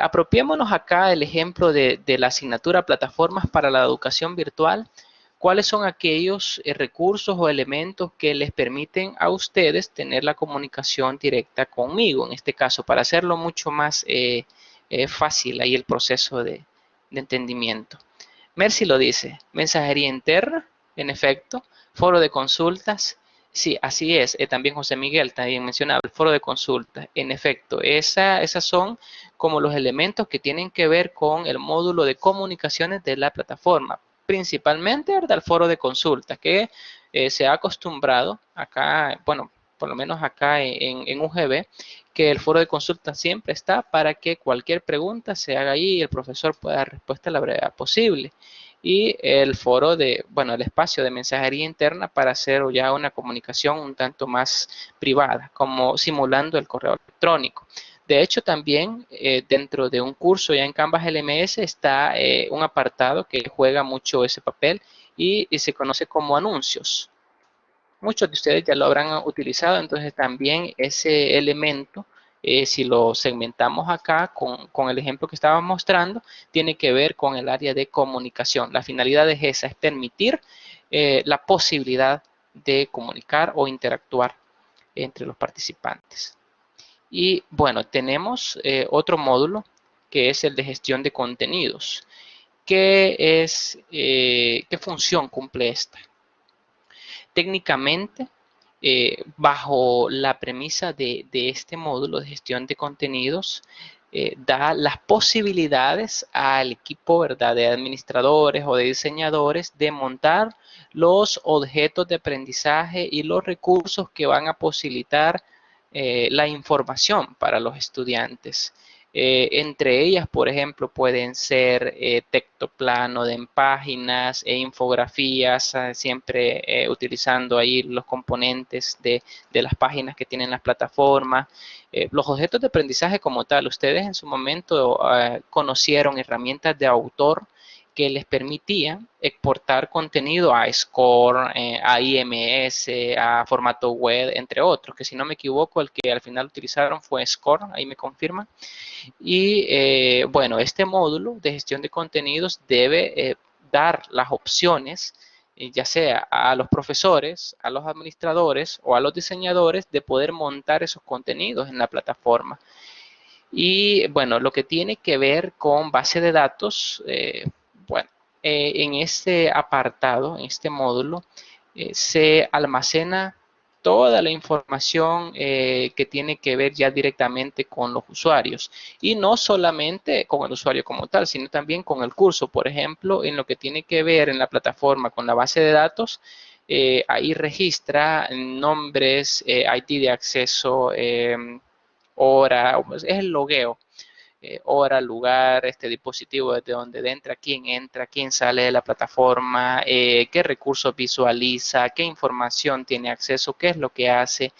Apropiémonos acá el ejemplo de la asignatura Plataformas para la Educación Virtual. ¿Cuáles son aquellos recursos o elementos que les permiten a ustedes tener la comunicación directa conmigo? En este caso, para hacerlo mucho más fácil ahí el proceso de entendimiento. Mercy lo dice, mensajería interna, en efecto, foro de consultas. Sí, así es. También José Miguel también mencionaba el foro de consultas. En efecto, esas son como los elementos que tienen que ver con el módulo de comunicaciones de la plataforma. Principalmente, ¿verdad? El foro de consultas, que se ha acostumbrado acá, bueno, por lo menos acá en UGB, que el foro de consultas siempre está para que cualquier pregunta se haga ahí y el profesor pueda dar respuesta a la brevedad posible. Y el foro bueno, el espacio de mensajería interna para hacer ya una comunicación un tanto más privada, como simulando el correo electrónico. De hecho, también dentro de un curso ya en Canvas LMS está un apartado que juega mucho ese papel y se conoce como anuncios. Muchos de ustedes ya lo habrán utilizado, entonces también ese elemento, si lo segmentamos acá con el ejemplo que estaba mostrando, tiene que ver con el área de comunicación. La finalidad es esa, es permitir la posibilidad de comunicar o interactuar entre los participantes. Y bueno, tenemos otro módulo que es el de gestión de contenidos. ¿Qué función cumple esta? Técnicamente, bajo la premisa de este módulo de gestión de contenidos, da las posibilidades al equipo, ¿verdad?, de administradores o de diseñadores de montar los objetos de aprendizaje y los recursos que van a posibilitar la información para los estudiantes. Entre ellas, por ejemplo, pueden ser texto plano de páginas e infografías, siempre utilizando ahí los componentes de las páginas que tienen las plataformas. Los objetos de aprendizaje como tal, ustedes en su momento conocieron herramientas de autor que les permitían exportar contenido a Score, a IMS, a formato web, entre otros, que si no me equivoco, el que al final utilizaron fue Score, ahí me confirman. Y bueno, este módulo de gestión de contenidos debe dar las opciones, ya sea a los profesores, a los administradores o a los diseñadores, de poder montar esos contenidos en la plataforma. Y bueno, lo que tiene que ver con base de datos, bueno, en este apartado, en este módulo, se almacena toda la información que tiene que ver ya directamente con los usuarios, y no solamente con el usuario como tal, sino también con el curso. Por ejemplo, en lo que tiene que ver en la plataforma con la base de datos, ahí registra nombres, ID de acceso, hora, es el logueo, hora, lugar, este dispositivo desde donde entra, quién sale de la plataforma, qué recursos visualiza, qué información tiene acceso, qué es lo que hace.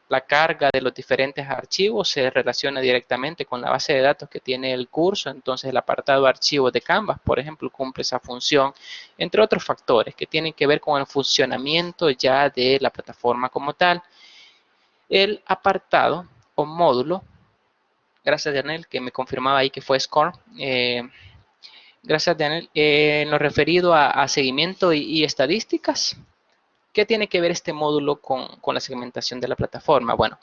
La carga de los diferentes archivos se relaciona directamente con la base de datos que tiene el curso, entonces el apartado archivos de Canvas, por ejemplo, cumple esa función, entre otros factores que tienen que ver con el funcionamiento ya de la plataforma como tal. El apartado o módulo, gracias Daniel que me confirmaba ahí que fue Score, gracias Daniel, en lo referido a seguimiento y estadísticas. ¿Qué tiene que ver este módulo con la segmentación de la plataforma? Bueno,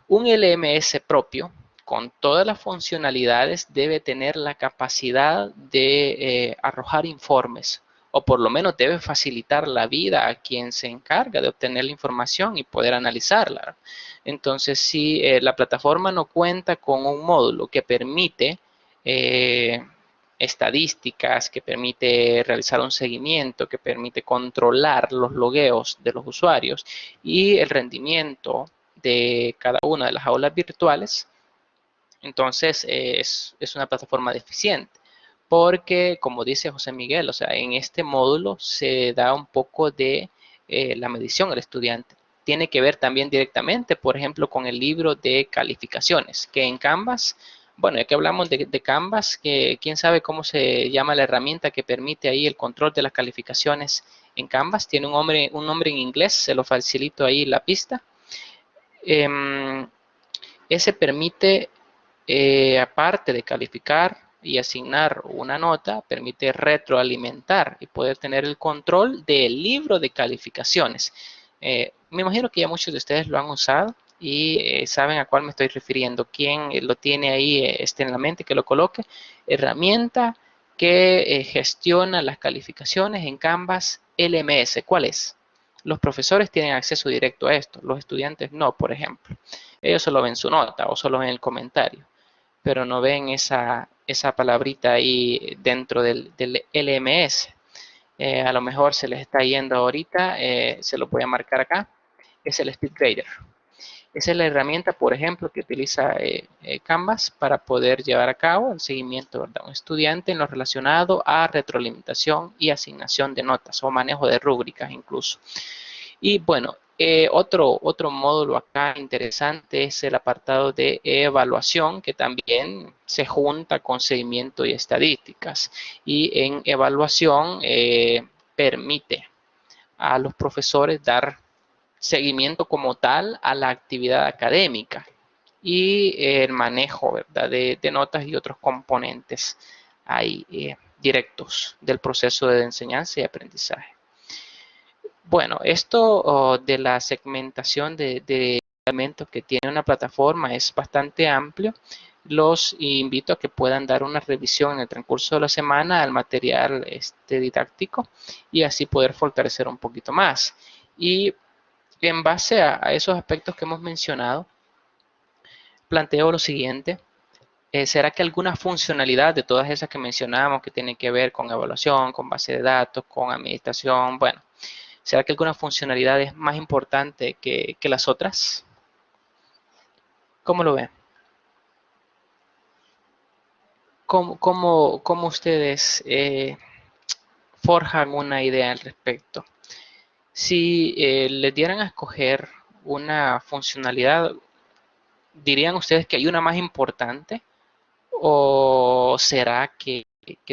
un LMS propio con todas las funcionalidades debe tener la capacidad de arrojar informes o por lo menos debe facilitar la vida a quien se encarga de obtener la información y poder analizarla. Entonces, si la plataforma no cuenta con un módulo que permite estadísticas, que permite realizar un seguimiento, que permite controlar los logueos de los usuarios y el rendimiento de cada una de las aulas virtuales, entonces es una plataforma deficiente. Porque, como dice José Miguel, o sea, en este módulo se da un poco de la medición al estudiante. Tiene que ver también directamente, por ejemplo, con el libro de calificaciones, que en Canvas, bueno, ya que hablamos de Canvas, que quién sabe cómo se llama la herramienta que permite ahí el control de las calificaciones en Canvas. Tiene un nombre en inglés, se lo facilito ahí la pista. Ese permite, aparte de calificar y asignar una nota, permite retroalimentar y poder tener el control del libro de calificaciones. Me imagino que ya muchos de ustedes lo han usado y saben a cuál me estoy refiriendo. ¿Quién lo tiene ahí en la mente que lo coloque? Herramienta que gestiona las calificaciones en Canvas LMS. ¿Cuál es? Los profesores tienen acceso directo a esto, los estudiantes no, por ejemplo. Ellos solo ven su nota o solo ven el comentario, pero no ven esa palabrita ahí dentro del LMS. A lo mejor se les está yendo ahorita, se lo voy a marcar acá, es el SpeedGrader. Esa es la herramienta, por ejemplo, que utiliza Canvas para poder llevar a cabo el seguimiento, ¿verdad? Un estudiante en lo relacionado a retroalimentación y asignación de notas o manejo de rúbricas incluso. Y bueno, otro módulo acá interesante es el apartado de evaluación, que también se junta con seguimiento y estadísticas. Y en evaluación permite a los profesores dar seguimiento como tal a la actividad académica y el manejo, ¿verdad? De notas y otros componentes ahí, directos del proceso de enseñanza y aprendizaje. Bueno, esto de la segmentación de elementos que tiene una plataforma es bastante amplio. Los invito a que puedan dar una revisión en el transcurso de la semana al material didáctico y así poder fortalecer un poquito más. Y en base a esos aspectos que hemos mencionado, planteo lo siguiente. ¿Será que alguna funcionalidad de todas esas que mencionamos que tienen que ver con evaluación, con base de datos, con administración, bueno, ¿será que alguna funcionalidad es más importante que las otras? ¿Cómo lo ven? ¿Cómo ustedes forjan una idea al respecto? Si les dieran a escoger una funcionalidad, ¿dirían ustedes que hay una más importante? ¿O será que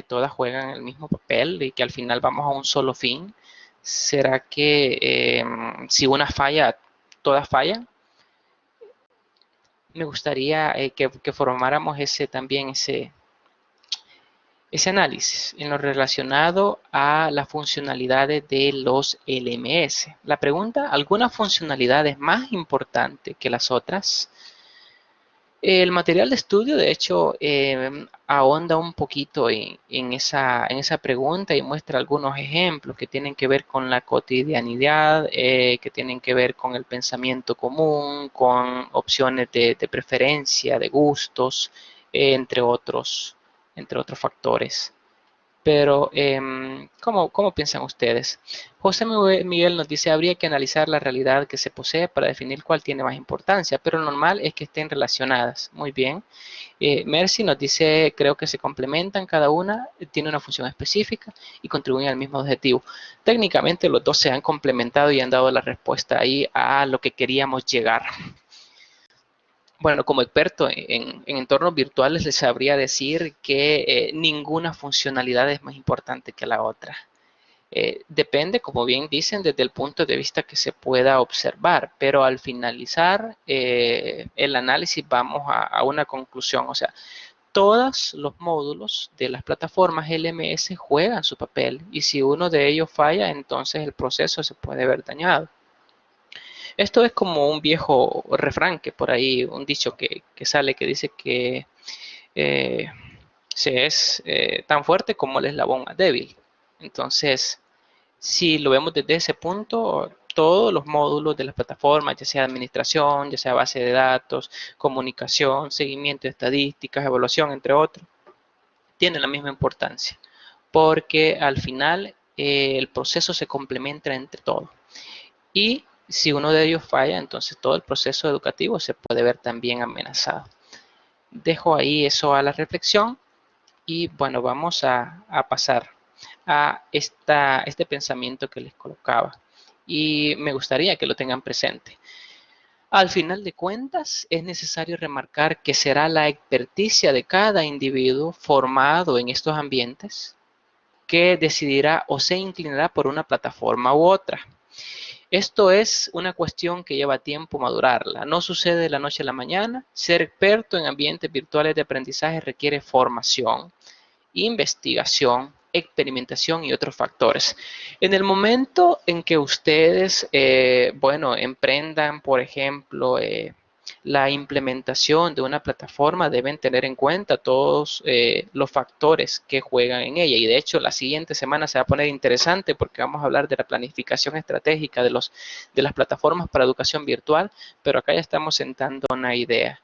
todas juegan el mismo papel y que al final vamos a un solo fin? ¿Será que si una falla, todas fallan? Me gustaría que formáramos ese análisis en lo relacionado a las funcionalidades de los LMS. La pregunta, ¿alguna funcionalidad es más importante que las otras? El material de estudio, de hecho, ahonda un poquito en esa pregunta y muestra algunos ejemplos que tienen que ver con la cotidianidad, que tienen que ver con el pensamiento común, con opciones de preferencia, de gustos, entre otros factores. Pero, ¿cómo piensan ustedes? José Miguel nos dice, habría que analizar la realidad que se posee para definir cuál tiene más importancia, pero lo normal es que estén relacionadas. Muy bien. Mercy nos dice, creo que se complementan cada una, tiene una función específica y contribuyen al mismo objetivo. Técnicamente los dos se han complementado y han dado la respuesta ahí a lo que queríamos llegar. Bueno, como experto en entornos virtuales les sabría decir que ninguna funcionalidad es más importante que la otra. Depende, como bien dicen, desde el punto de vista que se pueda observar, pero al finalizar el análisis vamos a una conclusión. O sea, todos los módulos de las plataformas LMS juegan su papel y si uno de ellos falla, entonces el proceso se puede ver dañado. Esto es como un viejo refrán que por ahí, un dicho que sale que dice que se es tan fuerte como el eslabón más débil. Entonces, si lo vemos desde ese punto, todos los módulos de las plataformas, ya sea administración, ya sea base de datos, comunicación, seguimiento de estadísticas, evaluación, entre otros, tienen la misma importancia, porque al final el proceso se complementa entre todos. Y si uno de ellos falla, entonces todo el proceso educativo se puede ver también amenazado. Dejo ahí eso a la reflexión y bueno, vamos a pasar a este pensamiento que les colocaba y me gustaría que lo tengan presente. Al final de cuentas, es necesario remarcar que será la experticia de cada individuo formado en estos ambientes que decidirá o se inclinará por una plataforma u otra. Esto es una cuestión que lleva tiempo madurarla. No sucede de la noche a la mañana. Ser experto en ambientes virtuales de aprendizaje requiere formación, investigación, experimentación y otros factores. En el momento en que ustedes, bueno, emprendan, por ejemplo, la implementación de una plataforma, deben tener en cuenta todos los factores que juegan en ella. Y de hecho, la siguiente semana se va a poner interesante porque vamos a hablar de la planificación estratégica de las plataformas para educación virtual, pero acá ya estamos sentando una idea.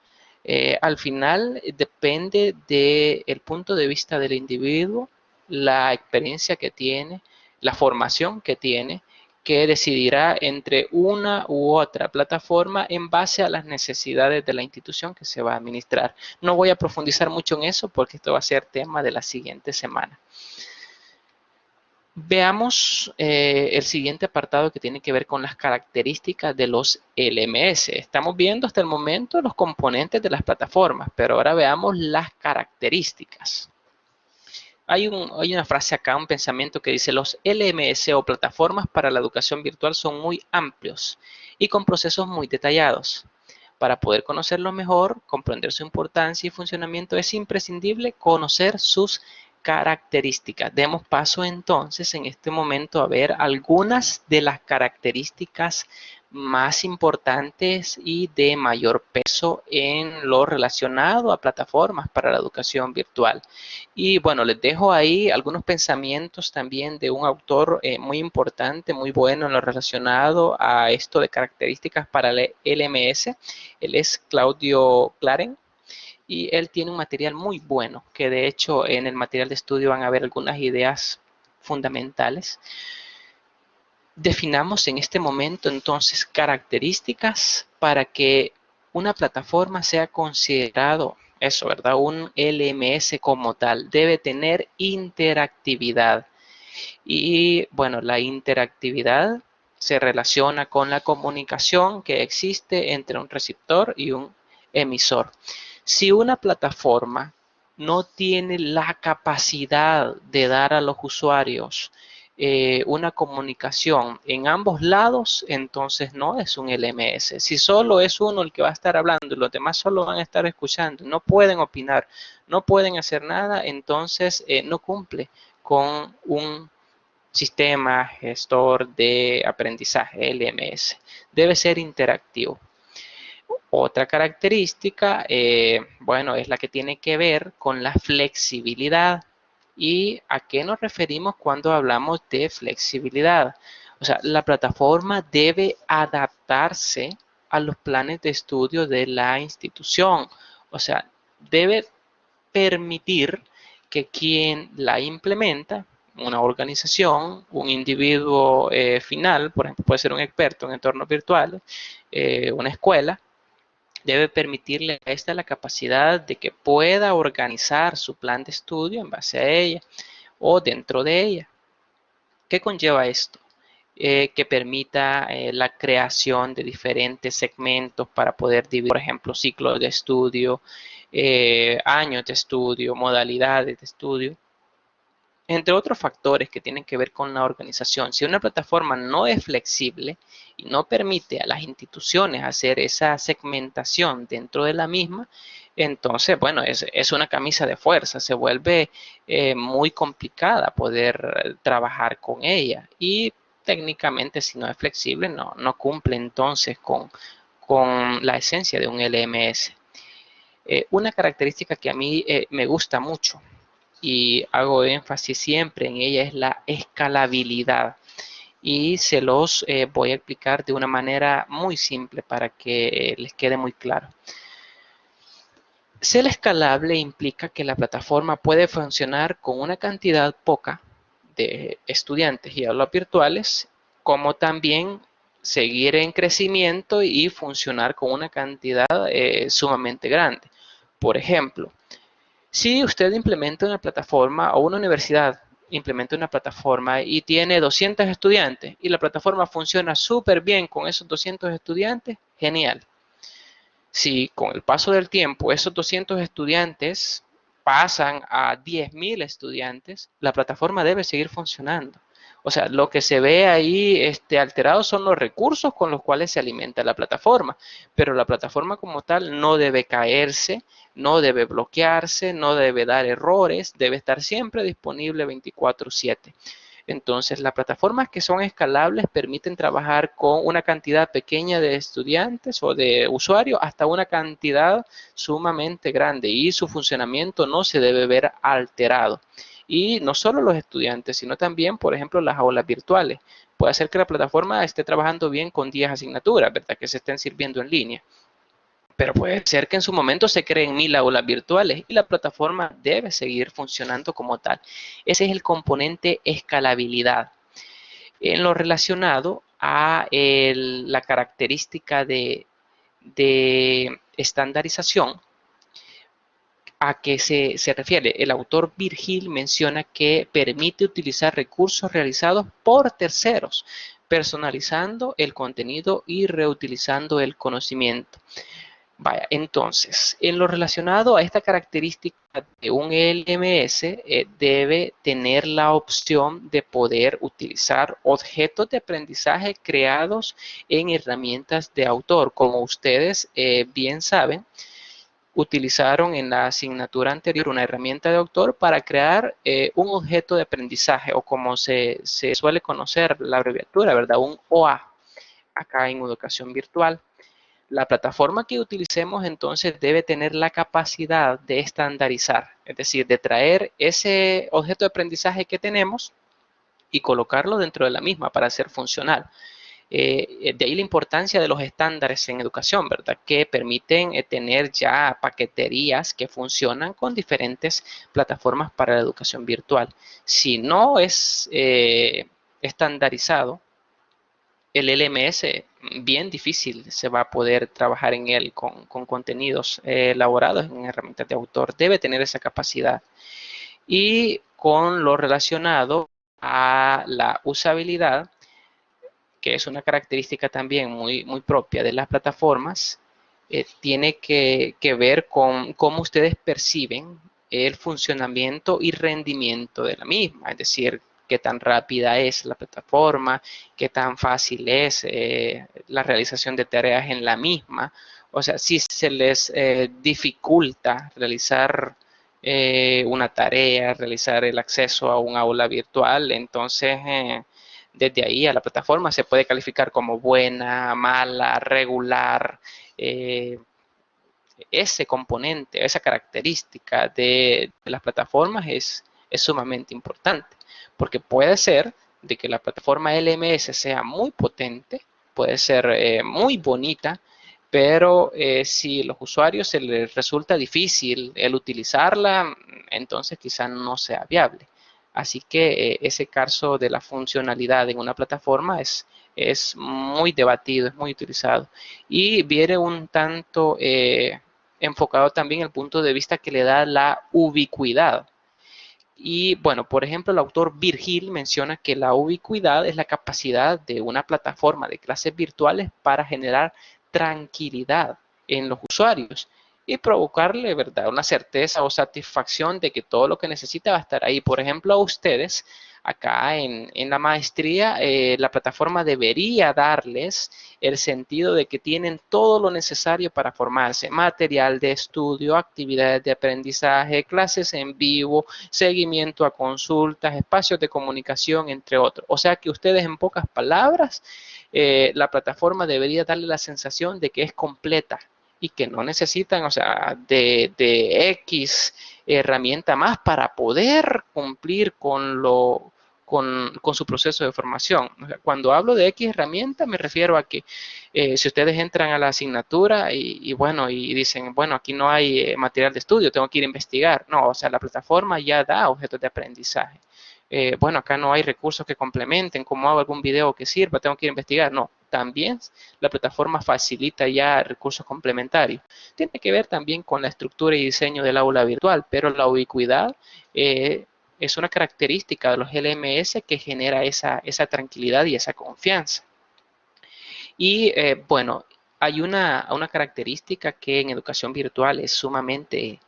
Al final depende del punto de vista del individuo, la experiencia que tiene, la formación que decidirá entre una u otra plataforma en base a las necesidades de la institución que se va a administrar. No voy a profundizar mucho en eso porque esto va a ser tema de la siguiente semana. Veamos el siguiente apartado que tiene que ver con las características de los LMS. Estamos viendo hasta el momento los componentes de las plataformas, pero ahora veamos las características. Hay una frase acá, un pensamiento que dice: los LMS o plataformas para la educación virtual son muy amplios y con procesos muy detallados. Para poder conocerlo mejor, comprender su importancia y funcionamiento, es imprescindible conocer sus características. Demos paso entonces en este momento a ver algunas de las características más importantes y de mayor peso en lo relacionado a plataformas para la educación virtual. Y bueno, les dejo ahí algunos pensamientos también de un autor muy importante, muy bueno en lo relacionado a esto de características para el LMS. Él es Claudio Claren y él tiene un material muy bueno, que de hecho en el material de estudio van a ver algunas ideas fundamentales. Definamos en este momento entonces características para que una plataforma sea considerado eso, ¿verdad? Un LMS como tal. Debe tener interactividad. Y bueno, la interactividad se relaciona con la comunicación que existe entre un receptor y un emisor. Si una plataforma no tiene la capacidad de dar a los usuarios una comunicación en ambos lados, entonces no es un LMS. Si solo es uno el que va a estar hablando y los demás solo van a estar escuchando, no pueden opinar, no pueden hacer nada, entonces no cumple con un sistema gestor de aprendizaje, LMS. Debe ser interactivo. Otra característica, bueno, es la que tiene que ver con la flexibilidad. ¿Y a qué nos referimos cuando hablamos de flexibilidad? O sea, la plataforma debe adaptarse a los planes de estudio de la institución. O sea, debe permitir que quien la implementa, una organización, un individuo final, por ejemplo, puede ser un experto en entornos virtuales, una escuela, debe permitirle a esta la capacidad de que pueda organizar su plan de estudio en base a ella o dentro de ella. ¿Qué conlleva esto? Que permita la creación de diferentes segmentos para poder dividir, por ejemplo, ciclos de estudio, años de estudio, modalidades de estudio, entre otros factores que tienen que ver con la organización. Si una plataforma no es flexible y no permite a las instituciones hacer esa segmentación dentro de la misma, entonces, bueno, es una camisa de fuerza, se vuelve muy complicada poder trabajar con ella y técnicamente si no es flexible no cumple entonces con la esencia de un LMS. Una característica que a mí me gusta mucho y hago énfasis siempre en ella, es la escalabilidad. Y se los voy a explicar de una manera muy simple para que les quede muy claro. Ser escalable implica que la plataforma puede funcionar con una cantidad poca de estudiantes y aulas virtuales, como también seguir en crecimiento y funcionar con una cantidad sumamente grande. Por ejemplo, si usted implementa una plataforma o una universidad implementa una plataforma y tiene 200 estudiantes y la plataforma funciona súper bien con esos 200 estudiantes, genial. Si con el paso del tiempo esos 200 estudiantes pasan a 10.000 estudiantes, la plataforma debe seguir funcionando. O sea, lo que se ve ahí alterado son los recursos con los cuales se alimenta la plataforma, pero la plataforma como tal no debe caerse, no debe bloquearse, no debe dar errores, debe estar siempre disponible 24/7. Entonces, las plataformas que son escalables permiten trabajar con una cantidad pequeña de estudiantes o de usuarios hasta una cantidad sumamente grande y su funcionamiento no se debe ver alterado. Y no solo los estudiantes, sino también, por ejemplo, las aulas virtuales. Puede ser que la plataforma esté trabajando bien con 10 asignaturas, ¿verdad? Que se estén sirviendo en línea. Pero puede ser que en su momento se creen 1000 aulas virtuales y la plataforma debe seguir funcionando como tal. Ese es el componente escalabilidad. En lo relacionado a la característica de estandarización, ¿a qué se refiere? El autor Virgil menciona que permite utilizar recursos realizados por terceros, personalizando el contenido y reutilizando el conocimiento. Vaya, entonces, en lo relacionado a esta característica de un LMS, debe tener la opción de poder utilizar objetos de aprendizaje creados en herramientas de autor. Como ustedes bien saben, utilizaron en la asignatura anterior una herramienta de autor para crear un objeto de aprendizaje, o como se suele conocer la abreviatura, ¿verdad? Un OA, acá en educación virtual. La plataforma que utilicemos entonces debe tener la capacidad de estandarizar, es decir, de traer ese objeto de aprendizaje que tenemos y colocarlo dentro de la misma para ser funcional. De ahí la importancia de los estándares en educación, ¿verdad? Que permiten tener ya paqueterías que funcionan con diferentes plataformas para la educación virtual. Si no es estandarizado, el LMS bien difícil se va a poder trabajar en él con contenidos elaborados en herramientas de autor. Debe tener esa capacidad. Y con lo relacionado a la usabilidad, que es una característica también muy propia de las plataformas, tiene que ver con cómo ustedes perciben el funcionamiento y rendimiento de la misma, es decir, qué tan rápida es la plataforma, qué tan fácil es la realización de tareas en la misma. O sea, si se les dificulta realizar una tarea, realizar el acceso a un aula virtual, entonces desde ahí a la plataforma se puede calificar como buena, mala, regular. Eh, Ese componente, esa característica de las plataformas es sumamente importante, porque puede ser de que la plataforma LMS sea muy potente, puede ser muy bonita, pero si a los usuarios se les resulta difícil el utilizarla, entonces quizá no sea viable. Así que ese caso de la funcionalidad en una plataforma es muy debatido, es muy utilizado. Y viene un tanto enfocado también el punto de vista que le da la ubicuidad. Y bueno, por ejemplo, el autor Virgil menciona que la ubicuidad es la capacidad de una plataforma de clases virtuales para generar tranquilidad en los usuarios y provocarle, ¿verdad?, una certeza o satisfacción de que todo lo que necesita va a estar ahí. Por ejemplo, a ustedes, acá en la maestría, la plataforma debería darles el sentido de que tienen todo lo necesario para formarse: material de estudio, actividades de aprendizaje, clases en vivo, seguimiento a consultas, espacios de comunicación, entre otros. O sea que ustedes, en pocas palabras, la plataforma debería darle la sensación de que es completa y que no necesitan, o sea, de X herramienta más para poder cumplir con su proceso de formación. O sea, cuando hablo de X herramienta, me refiero a que si ustedes entran a la asignatura bueno, y dicen, bueno, aquí no hay material de estudio, tengo que ir a investigar. No, o sea, la plataforma ya da objetos de aprendizaje. Bueno, acá no hay recursos que complementen, como hago algún video que sirva, tengo que ir a investigar. No, también la plataforma facilita ya recursos complementarios. Tiene que ver también con la estructura y diseño del aula virtual, pero la ubicuidad es una característica de los LMS que genera esa tranquilidad y esa confianza. Y bueno, hay una característica que en educación virtual es sumamente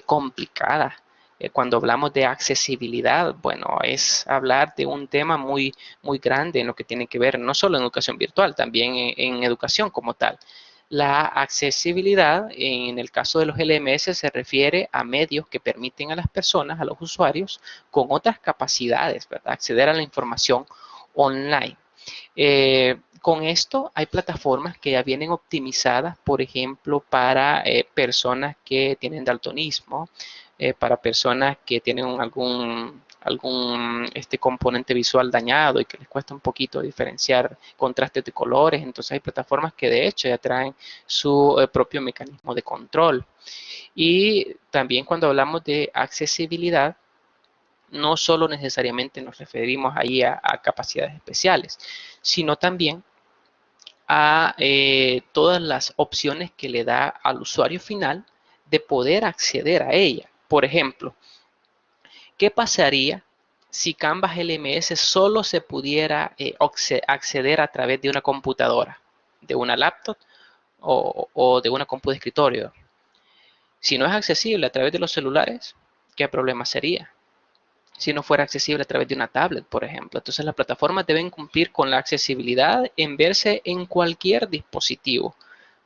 complicada. Cuando hablamos de accesibilidad, bueno, es hablar de un tema muy grande en lo que tiene que ver no solo en educación virtual, también en educación como tal. La accesibilidad, en el caso de los LMS, se refiere a medios que permiten a las personas, a los usuarios, con otras capacidades, ¿verdad?, acceder a la información online. Con esto hay plataformas que ya vienen optimizadas, por ejemplo, para personas que tienen daltonismo, para personas que tienen algún componente visual dañado y que les cuesta un poquito diferenciar contrastes de colores. Entonces hay plataformas que de hecho ya traen su propio mecanismo de control. Y también cuando hablamos de accesibilidad, no solo necesariamente nos referimos ahí a capacidades especiales, sino también a todas las opciones que le da al usuario final de poder acceder a ella. Por ejemplo, ¿qué pasaría si Canvas LMS solo se pudiera acceder a través de una computadora, de una laptop o de una compu de escritorio? Si no es accesible a través de los celulares, ¿qué problema sería? Si no fuera accesible a través de una tablet, por ejemplo. Entonces las plataformas deben cumplir con la accesibilidad en verse en cualquier dispositivo.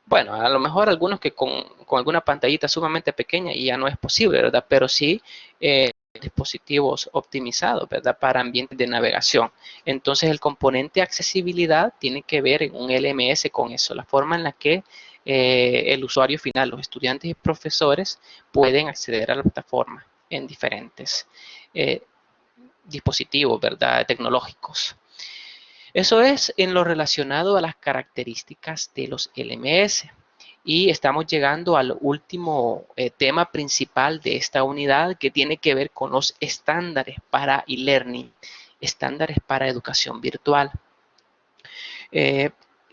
Bueno, a lo mejor algunos que con alguna pantallita sumamente pequeña y ya no es posible, ¿verdad? Pero sí dispositivos optimizados, ¿verdad?, para ambientes de navegación. Entonces el componente accesibilidad tiene que ver en un LMS con eso, la forma en la que el usuario final, los estudiantes y profesores pueden acceder a la plataforma en diferentes eh, dispositivos, ¿verdad?, tecnológicos. Eso es en lo relacionado a las características de los LMS. Y estamos llegando al último tema principal de esta unidad, que tiene que ver con los estándares para e-learning, estándares para educación virtual.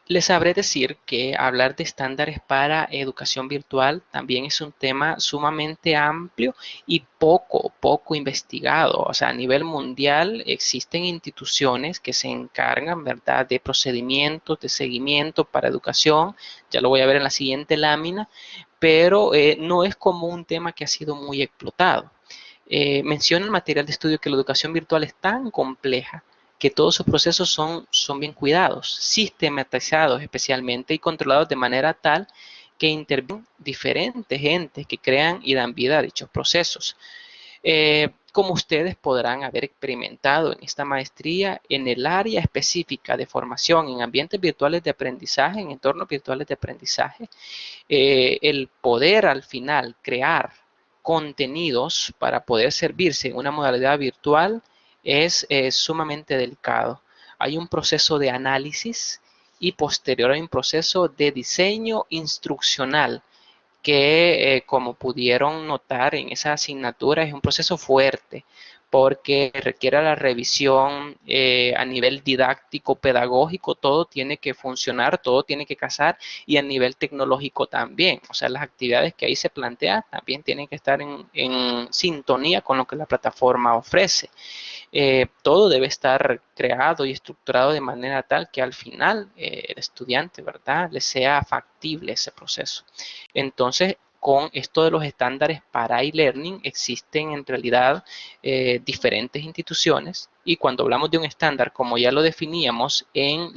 Les sabré decir que hablar de estándares para educación virtual también es un tema sumamente amplio y poco investigado. O sea, a nivel mundial existen instituciones que se encargan, ¿verdad?, de procedimientos de seguimiento para educación. Ya lo voy a ver en la siguiente lámina, pero no es como un tema que ha sido muy explotado. Menciona el material de estudio que la educación virtual es tan compleja que todos sus procesos son bien cuidados, sistematizados especialmente y controlados de manera tal que intervienen diferentes entes que crean y dan vida a dichos procesos. Como ustedes podrán haber experimentado en esta maestría, en el área específica de formación en ambientes virtuales de aprendizaje, en entornos virtuales de aprendizaje, el poder al final crear contenidos para poder servirse en una modalidad virtual es sumamente delicado. Hay un proceso de análisis y posterior hay un proceso de diseño instruccional que, como pudieron notar en esa asignatura, es un proceso fuerte porque requiere la revisión a nivel didáctico, pedagógico, todo tiene que funcionar, todo tiene que casar, y a nivel tecnológico también. O sea, las actividades que ahí se plantean también tienen que estar en sintonía con lo que la plataforma ofrece. Todo debe estar creado y estructurado de manera tal que al final el estudiante, ¿verdad?, le sea factible ese proceso. Entonces, con esto de los estándares para e-learning existen en realidad diferentes instituciones, y cuando hablamos de un estándar, como ya lo definíamos en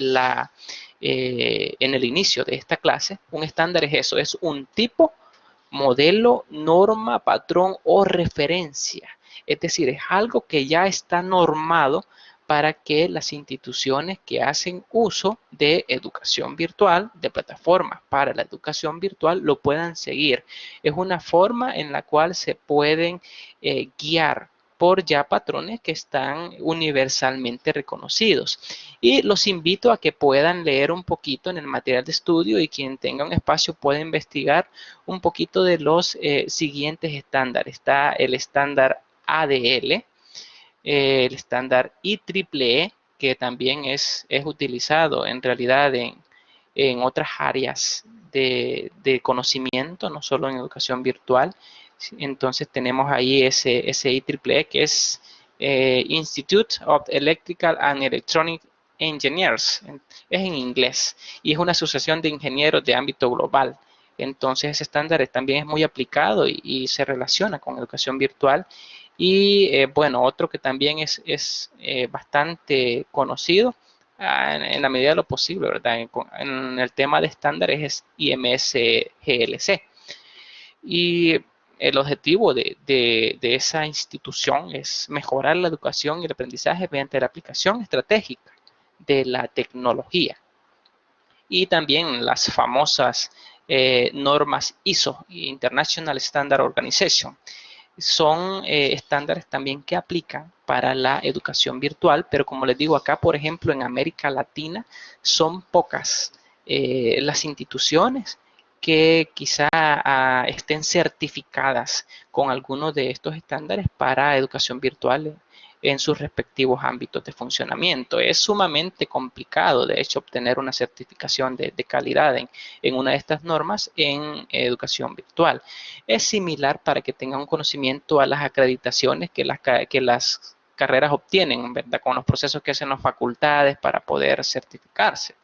el inicio de esta clase, un estándar es eso, es un tipo, modelo, norma, patrón o referencia. Es decir, es algo que ya está normado para que las instituciones que hacen uso de educación virtual, de plataformas para la educación virtual, lo puedan seguir. Es una forma en la cual se pueden guiar por ya patrones que están universalmente reconocidos. Y los invito a que puedan leer un poquito en el material de estudio y quien tenga un espacio puede investigar un poquito de los siguientes estándares. Está el estándar ADL, el estándar IEEE, que también es utilizado en realidad en otras áreas de conocimiento, no solo en educación virtual. Entonces tenemos ahí ese IEEE que es Institute of Electrical and Electronic Engineers, es en inglés y es una asociación de ingenieros de ámbito global. Entonces ese estándar también es muy aplicado y se relaciona con educación virtual. Y bueno, otro que también es bastante conocido en la medida de lo posible, ¿verdad? En el tema de estándares es IMS GLC. Y el objetivo de esa institución es mejorar la educación y el aprendizaje mediante la aplicación estratégica de la tecnología. Y también las famosas normas ISO, International Standard Organization. Son estándares también que aplican para la educación virtual, pero como les digo acá, por ejemplo, en América Latina, son pocas las instituciones que quizá estén certificadas con algunos de estos estándares para educación virtual en sus respectivos ámbitos de funcionamiento. Es sumamente complicado, de hecho, obtener una certificación de calidad en una de estas normas en educación virtual. Es similar para que tengan un conocimiento a las acreditaciones que las carreras obtienen, ¿verdad? Con los procesos que hacen las facultades para poder certificarse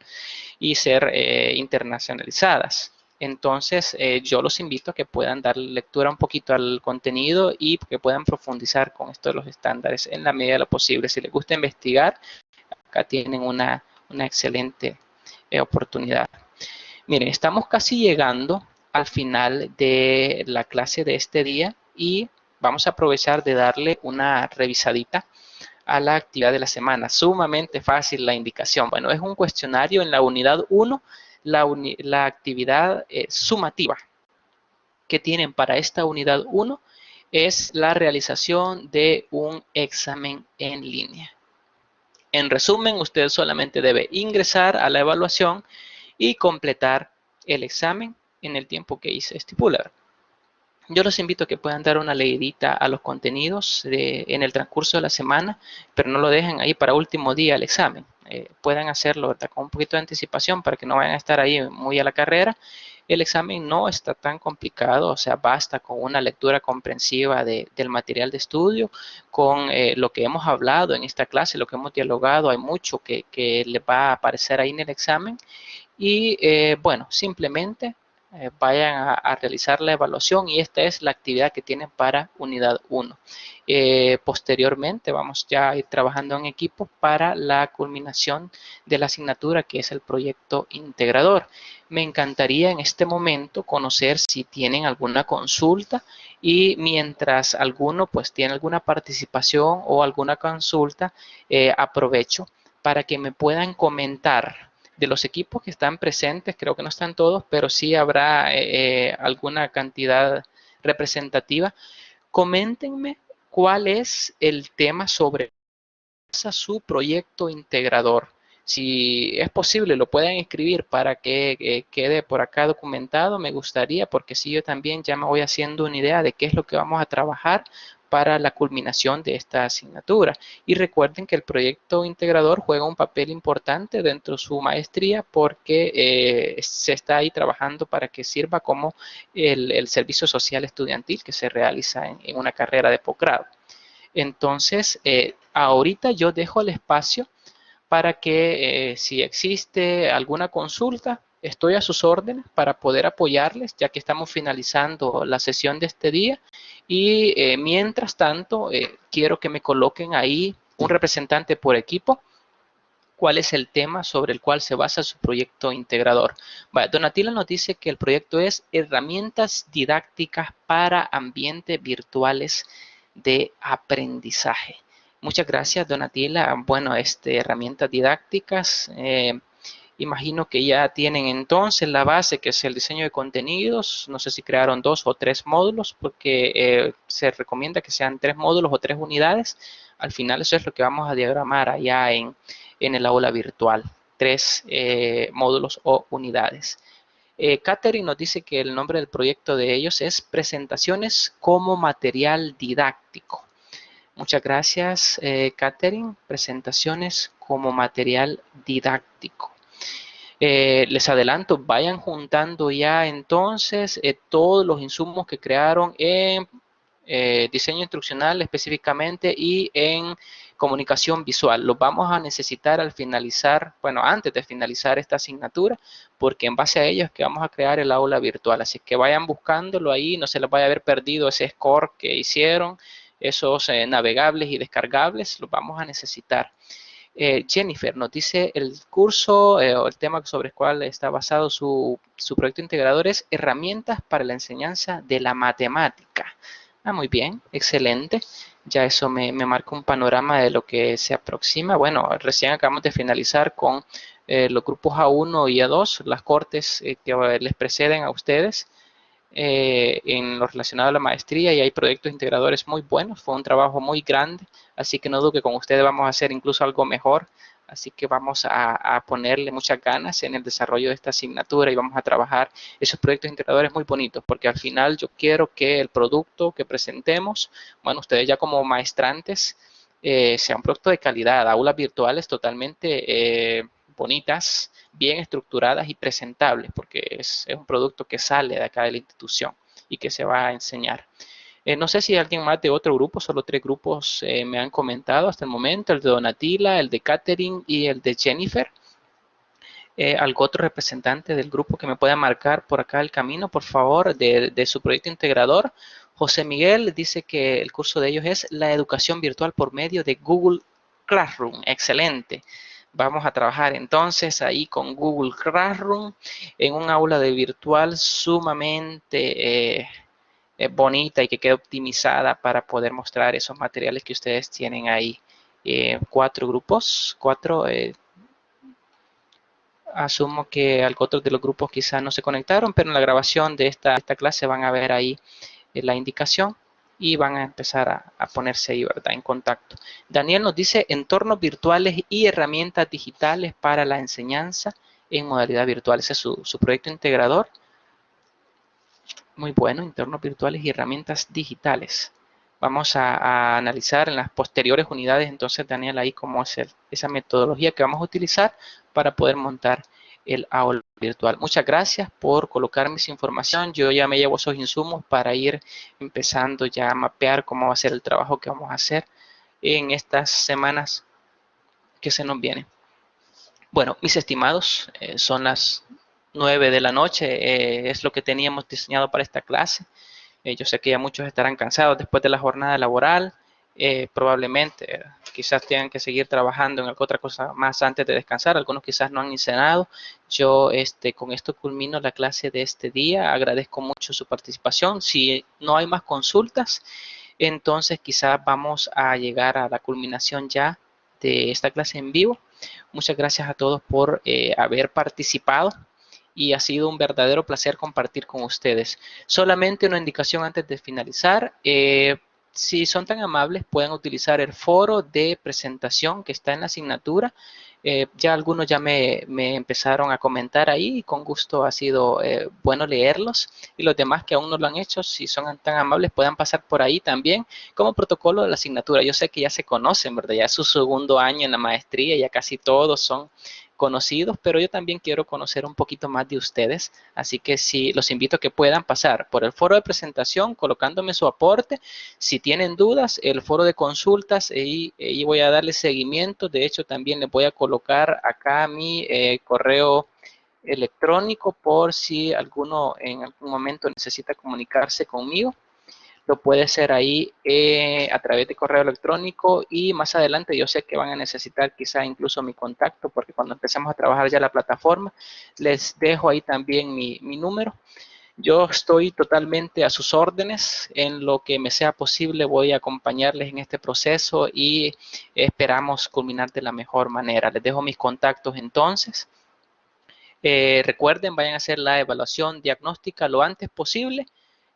y ser internacionalizadas. Entonces, yo los invito a que puedan dar lectura un poquito al contenido y que puedan profundizar con esto de los estándares en la medida de lo posible. Si les gusta investigar, acá tienen una excelente oportunidad. Miren, estamos casi llegando al final de la clase de este día y vamos a aprovechar de darle una revisadita a la actividad de la semana. Sumamente fácil la indicación. Bueno, es un cuestionario en la unidad 1, la actividad sumativa que tienen para esta unidad 1 es la realización de un examen en línea. En resumen, usted solamente debe ingresar a la evaluación y completar el examen en el tiempo que se estipula. Yo los invito a que puedan dar una leidita a los contenidos en el transcurso de la semana, pero no lo dejen ahí para último día el examen. Puedan hacerlo, ¿verdad?, con un poquito de anticipación para que no vayan a estar ahí muy a la carrera. El examen no está tan complicado, o sea, basta con una lectura comprensiva del material de estudio, con lo que hemos hablado en esta clase, lo que hemos dialogado, hay mucho que les va a aparecer ahí en el examen. Y bueno, simplemente vayan a realizar la evaluación y esta es la actividad que tienen para unidad 1. Posteriormente vamos ya a ir trabajando en equipo para la culminación de la asignatura que es el proyecto integrador. Me encantaría en este momento conocer si tienen alguna consulta y mientras alguno pues tiene alguna participación o alguna consulta, aprovecho para que me puedan comentar de los equipos que están presentes. Creo que no están todos, pero sí habrá alguna cantidad representativa. Coméntenme cuál es el tema sobre su proyecto integrador. Si es posible, lo pueden escribir para que quede por acá documentado. Me gustaría, porque si yo también ya me voy haciendo una idea de qué es lo que vamos a trabajar para la culminación de esta asignatura. Y recuerden que el proyecto integrador juega un papel importante dentro de su maestría porque se está ahí trabajando para que sirva como el servicio social estudiantil que se realiza en una carrera de posgrado. Entonces, ahorita yo dejo el espacio para que si existe alguna consulta, estoy a sus órdenes para poder apoyarles, ya que estamos finalizando la sesión de este día. Y mientras tanto, quiero que me coloquen ahí un representante por equipo. ¿Cuál es el tema sobre el cual se basa su proyecto integrador? Bueno, Donatila nos dice que el proyecto es herramientas didácticas para ambientes virtuales de aprendizaje. Muchas gracias, Donatila. Bueno, herramientas didácticas. Imagino que ya tienen entonces la base, que es el diseño de contenidos. No sé si crearon 2 o 3 módulos, porque se recomienda que sean 3 módulos o 3 unidades. Al final eso es lo que vamos a diagramar allá en el aula virtual. 3 módulos o unidades. Catherine nos dice que el nombre del proyecto de ellos es Presentaciones como Material Didáctico. Muchas gracias, Catherine. Presentaciones como material didáctico. Les adelanto, vayan juntando ya entonces todos los insumos que crearon en diseño instruccional específicamente y en comunicación visual. Los vamos a necesitar al finalizar, bueno, antes de finalizar esta asignatura, porque en base a ellos es que vamos a crear el aula virtual. Así que vayan buscándolo ahí, no se les vaya a haber perdido ese score que hicieron, esos navegables y descargables, los vamos a necesitar. Jennifer nos dice el curso o el tema sobre el cual está basado su proyecto integrador es herramientas para la enseñanza de la matemática. Muy bien, excelente. Ya eso me marca un panorama de lo que se aproxima. Bueno, recién acabamos de finalizar con los grupos A1 y A2, las cortes que les preceden a ustedes en lo relacionado a la maestría, y hay proyectos integradores muy buenos. Fue un trabajo muy grande, así que no dudo que con ustedes vamos a hacer incluso algo mejor. Así que vamos a ponerle muchas ganas en el desarrollo de esta asignatura y vamos a trabajar esos proyectos integradores muy bonitos, porque al final yo quiero que el producto que presentemos, bueno, ustedes ya como maestrantes, sea un producto de calidad, aulas virtuales totalmente bonitas, bien estructuradas y presentables, porque es un producto que sale de acá de la institución y que se va a enseñar. No sé si alguien más de otro grupo, solo 3 grupos me han comentado hasta el momento, el de Donatila, el de Catherine y el de Jennifer. ¿Algún otro representante del grupo que me pueda marcar por acá el camino, por favor, de su proyecto integrador? José Miguel dice que el curso de ellos es la educación virtual por medio de Google Classroom. Excelente. Vamos a trabajar entonces ahí con Google Classroom en un aula de virtual sumamente bonita y que quede optimizada para poder mostrar esos materiales que ustedes tienen ahí. 4 grupos, 4 asumo que otros de los grupos quizás no se conectaron, pero en la grabación de esta clase van a ver ahí la indicación y van a empezar a ponerse ahí, ¿verdad?, en contacto. Daniel nos dice entornos virtuales y herramientas digitales para la enseñanza en modalidad virtual. Ese es su proyecto integrador. Muy bueno, entornos virtuales y herramientas digitales. Vamos a analizar en las posteriores unidades, entonces, Daniel, ahí cómo es esa metodología que vamos a utilizar para poder montar el aula virtual. Muchas gracias por colocarme esa información. Yo ya me llevo esos insumos para ir empezando ya a mapear cómo va a ser el trabajo que vamos a hacer en estas semanas que se nos vienen. Bueno, mis estimados, son las 9 de la noche, es lo que teníamos diseñado para esta clase. Yo sé que ya muchos estarán cansados después de la jornada laboral, probablemente quizás tengan que seguir trabajando en alguna otra cosa más antes de descansar, algunos quizás no han ni cenado. Yo con esto culmino la clase de este día, agradezco mucho su participación. Si no hay más consultas, entonces quizás vamos a llegar a la culminación ya de esta clase en vivo. Muchas gracias a todos por haber participado y ha sido un verdadero placer compartir con ustedes. Solamente una indicación antes de finalizar. Si son tan amables, pueden utilizar el foro de presentación que está en la asignatura. Ya algunos ya me empezaron a comentar ahí y con gusto ha sido bueno leerlos. Y los demás que aún no lo han hecho, si son tan amables, puedan pasar por ahí también como protocolo de la asignatura. Yo sé que ya se conocen, ¿verdad? Ya es su segundo año en la maestría, ya casi todos son conocidos, pero yo también quiero conocer un poquito más de ustedes, así que sí, los invito a que puedan pasar por el foro de presentación colocándome su aporte. Si tienen dudas, el foro de consultas, y voy a darle seguimiento. De hecho, también les voy a colocar acá mi correo electrónico por si alguno en algún momento necesita comunicarse conmigo. Lo puede hacer ahí a través de correo electrónico, y más adelante yo sé que van a necesitar quizá incluso mi contacto, porque cuando empecemos a trabajar ya la plataforma, les dejo ahí también mi número. Yo estoy totalmente a sus órdenes. En lo que me sea posible voy a acompañarles en este proceso y esperamos culminar de la mejor manera. Les dejo mis contactos entonces. Recuerden, vayan a hacer la evaluación diagnóstica lo antes posible,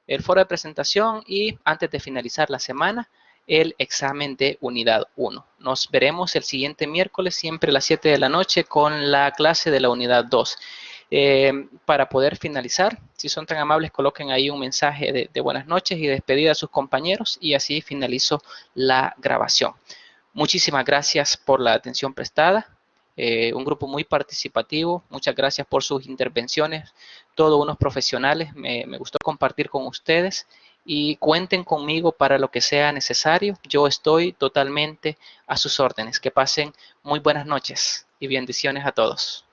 el foro de presentación y antes de finalizar la semana, el examen de unidad 1. Nos veremos el siguiente miércoles, siempre a las 7 de la noche, con la clase de la unidad 2. Para poder finalizar, si son tan amables, coloquen ahí un mensaje de buenas noches y despedida a sus compañeros y así finalizo la grabación. Muchísimas gracias por la atención prestada. Un grupo muy participativo. Muchas gracias por sus intervenciones. Todos unos profesionales. Me gustó compartir con ustedes y cuenten conmigo para lo que sea necesario. Yo estoy totalmente a sus órdenes. Que pasen muy buenas noches y bendiciones a todos.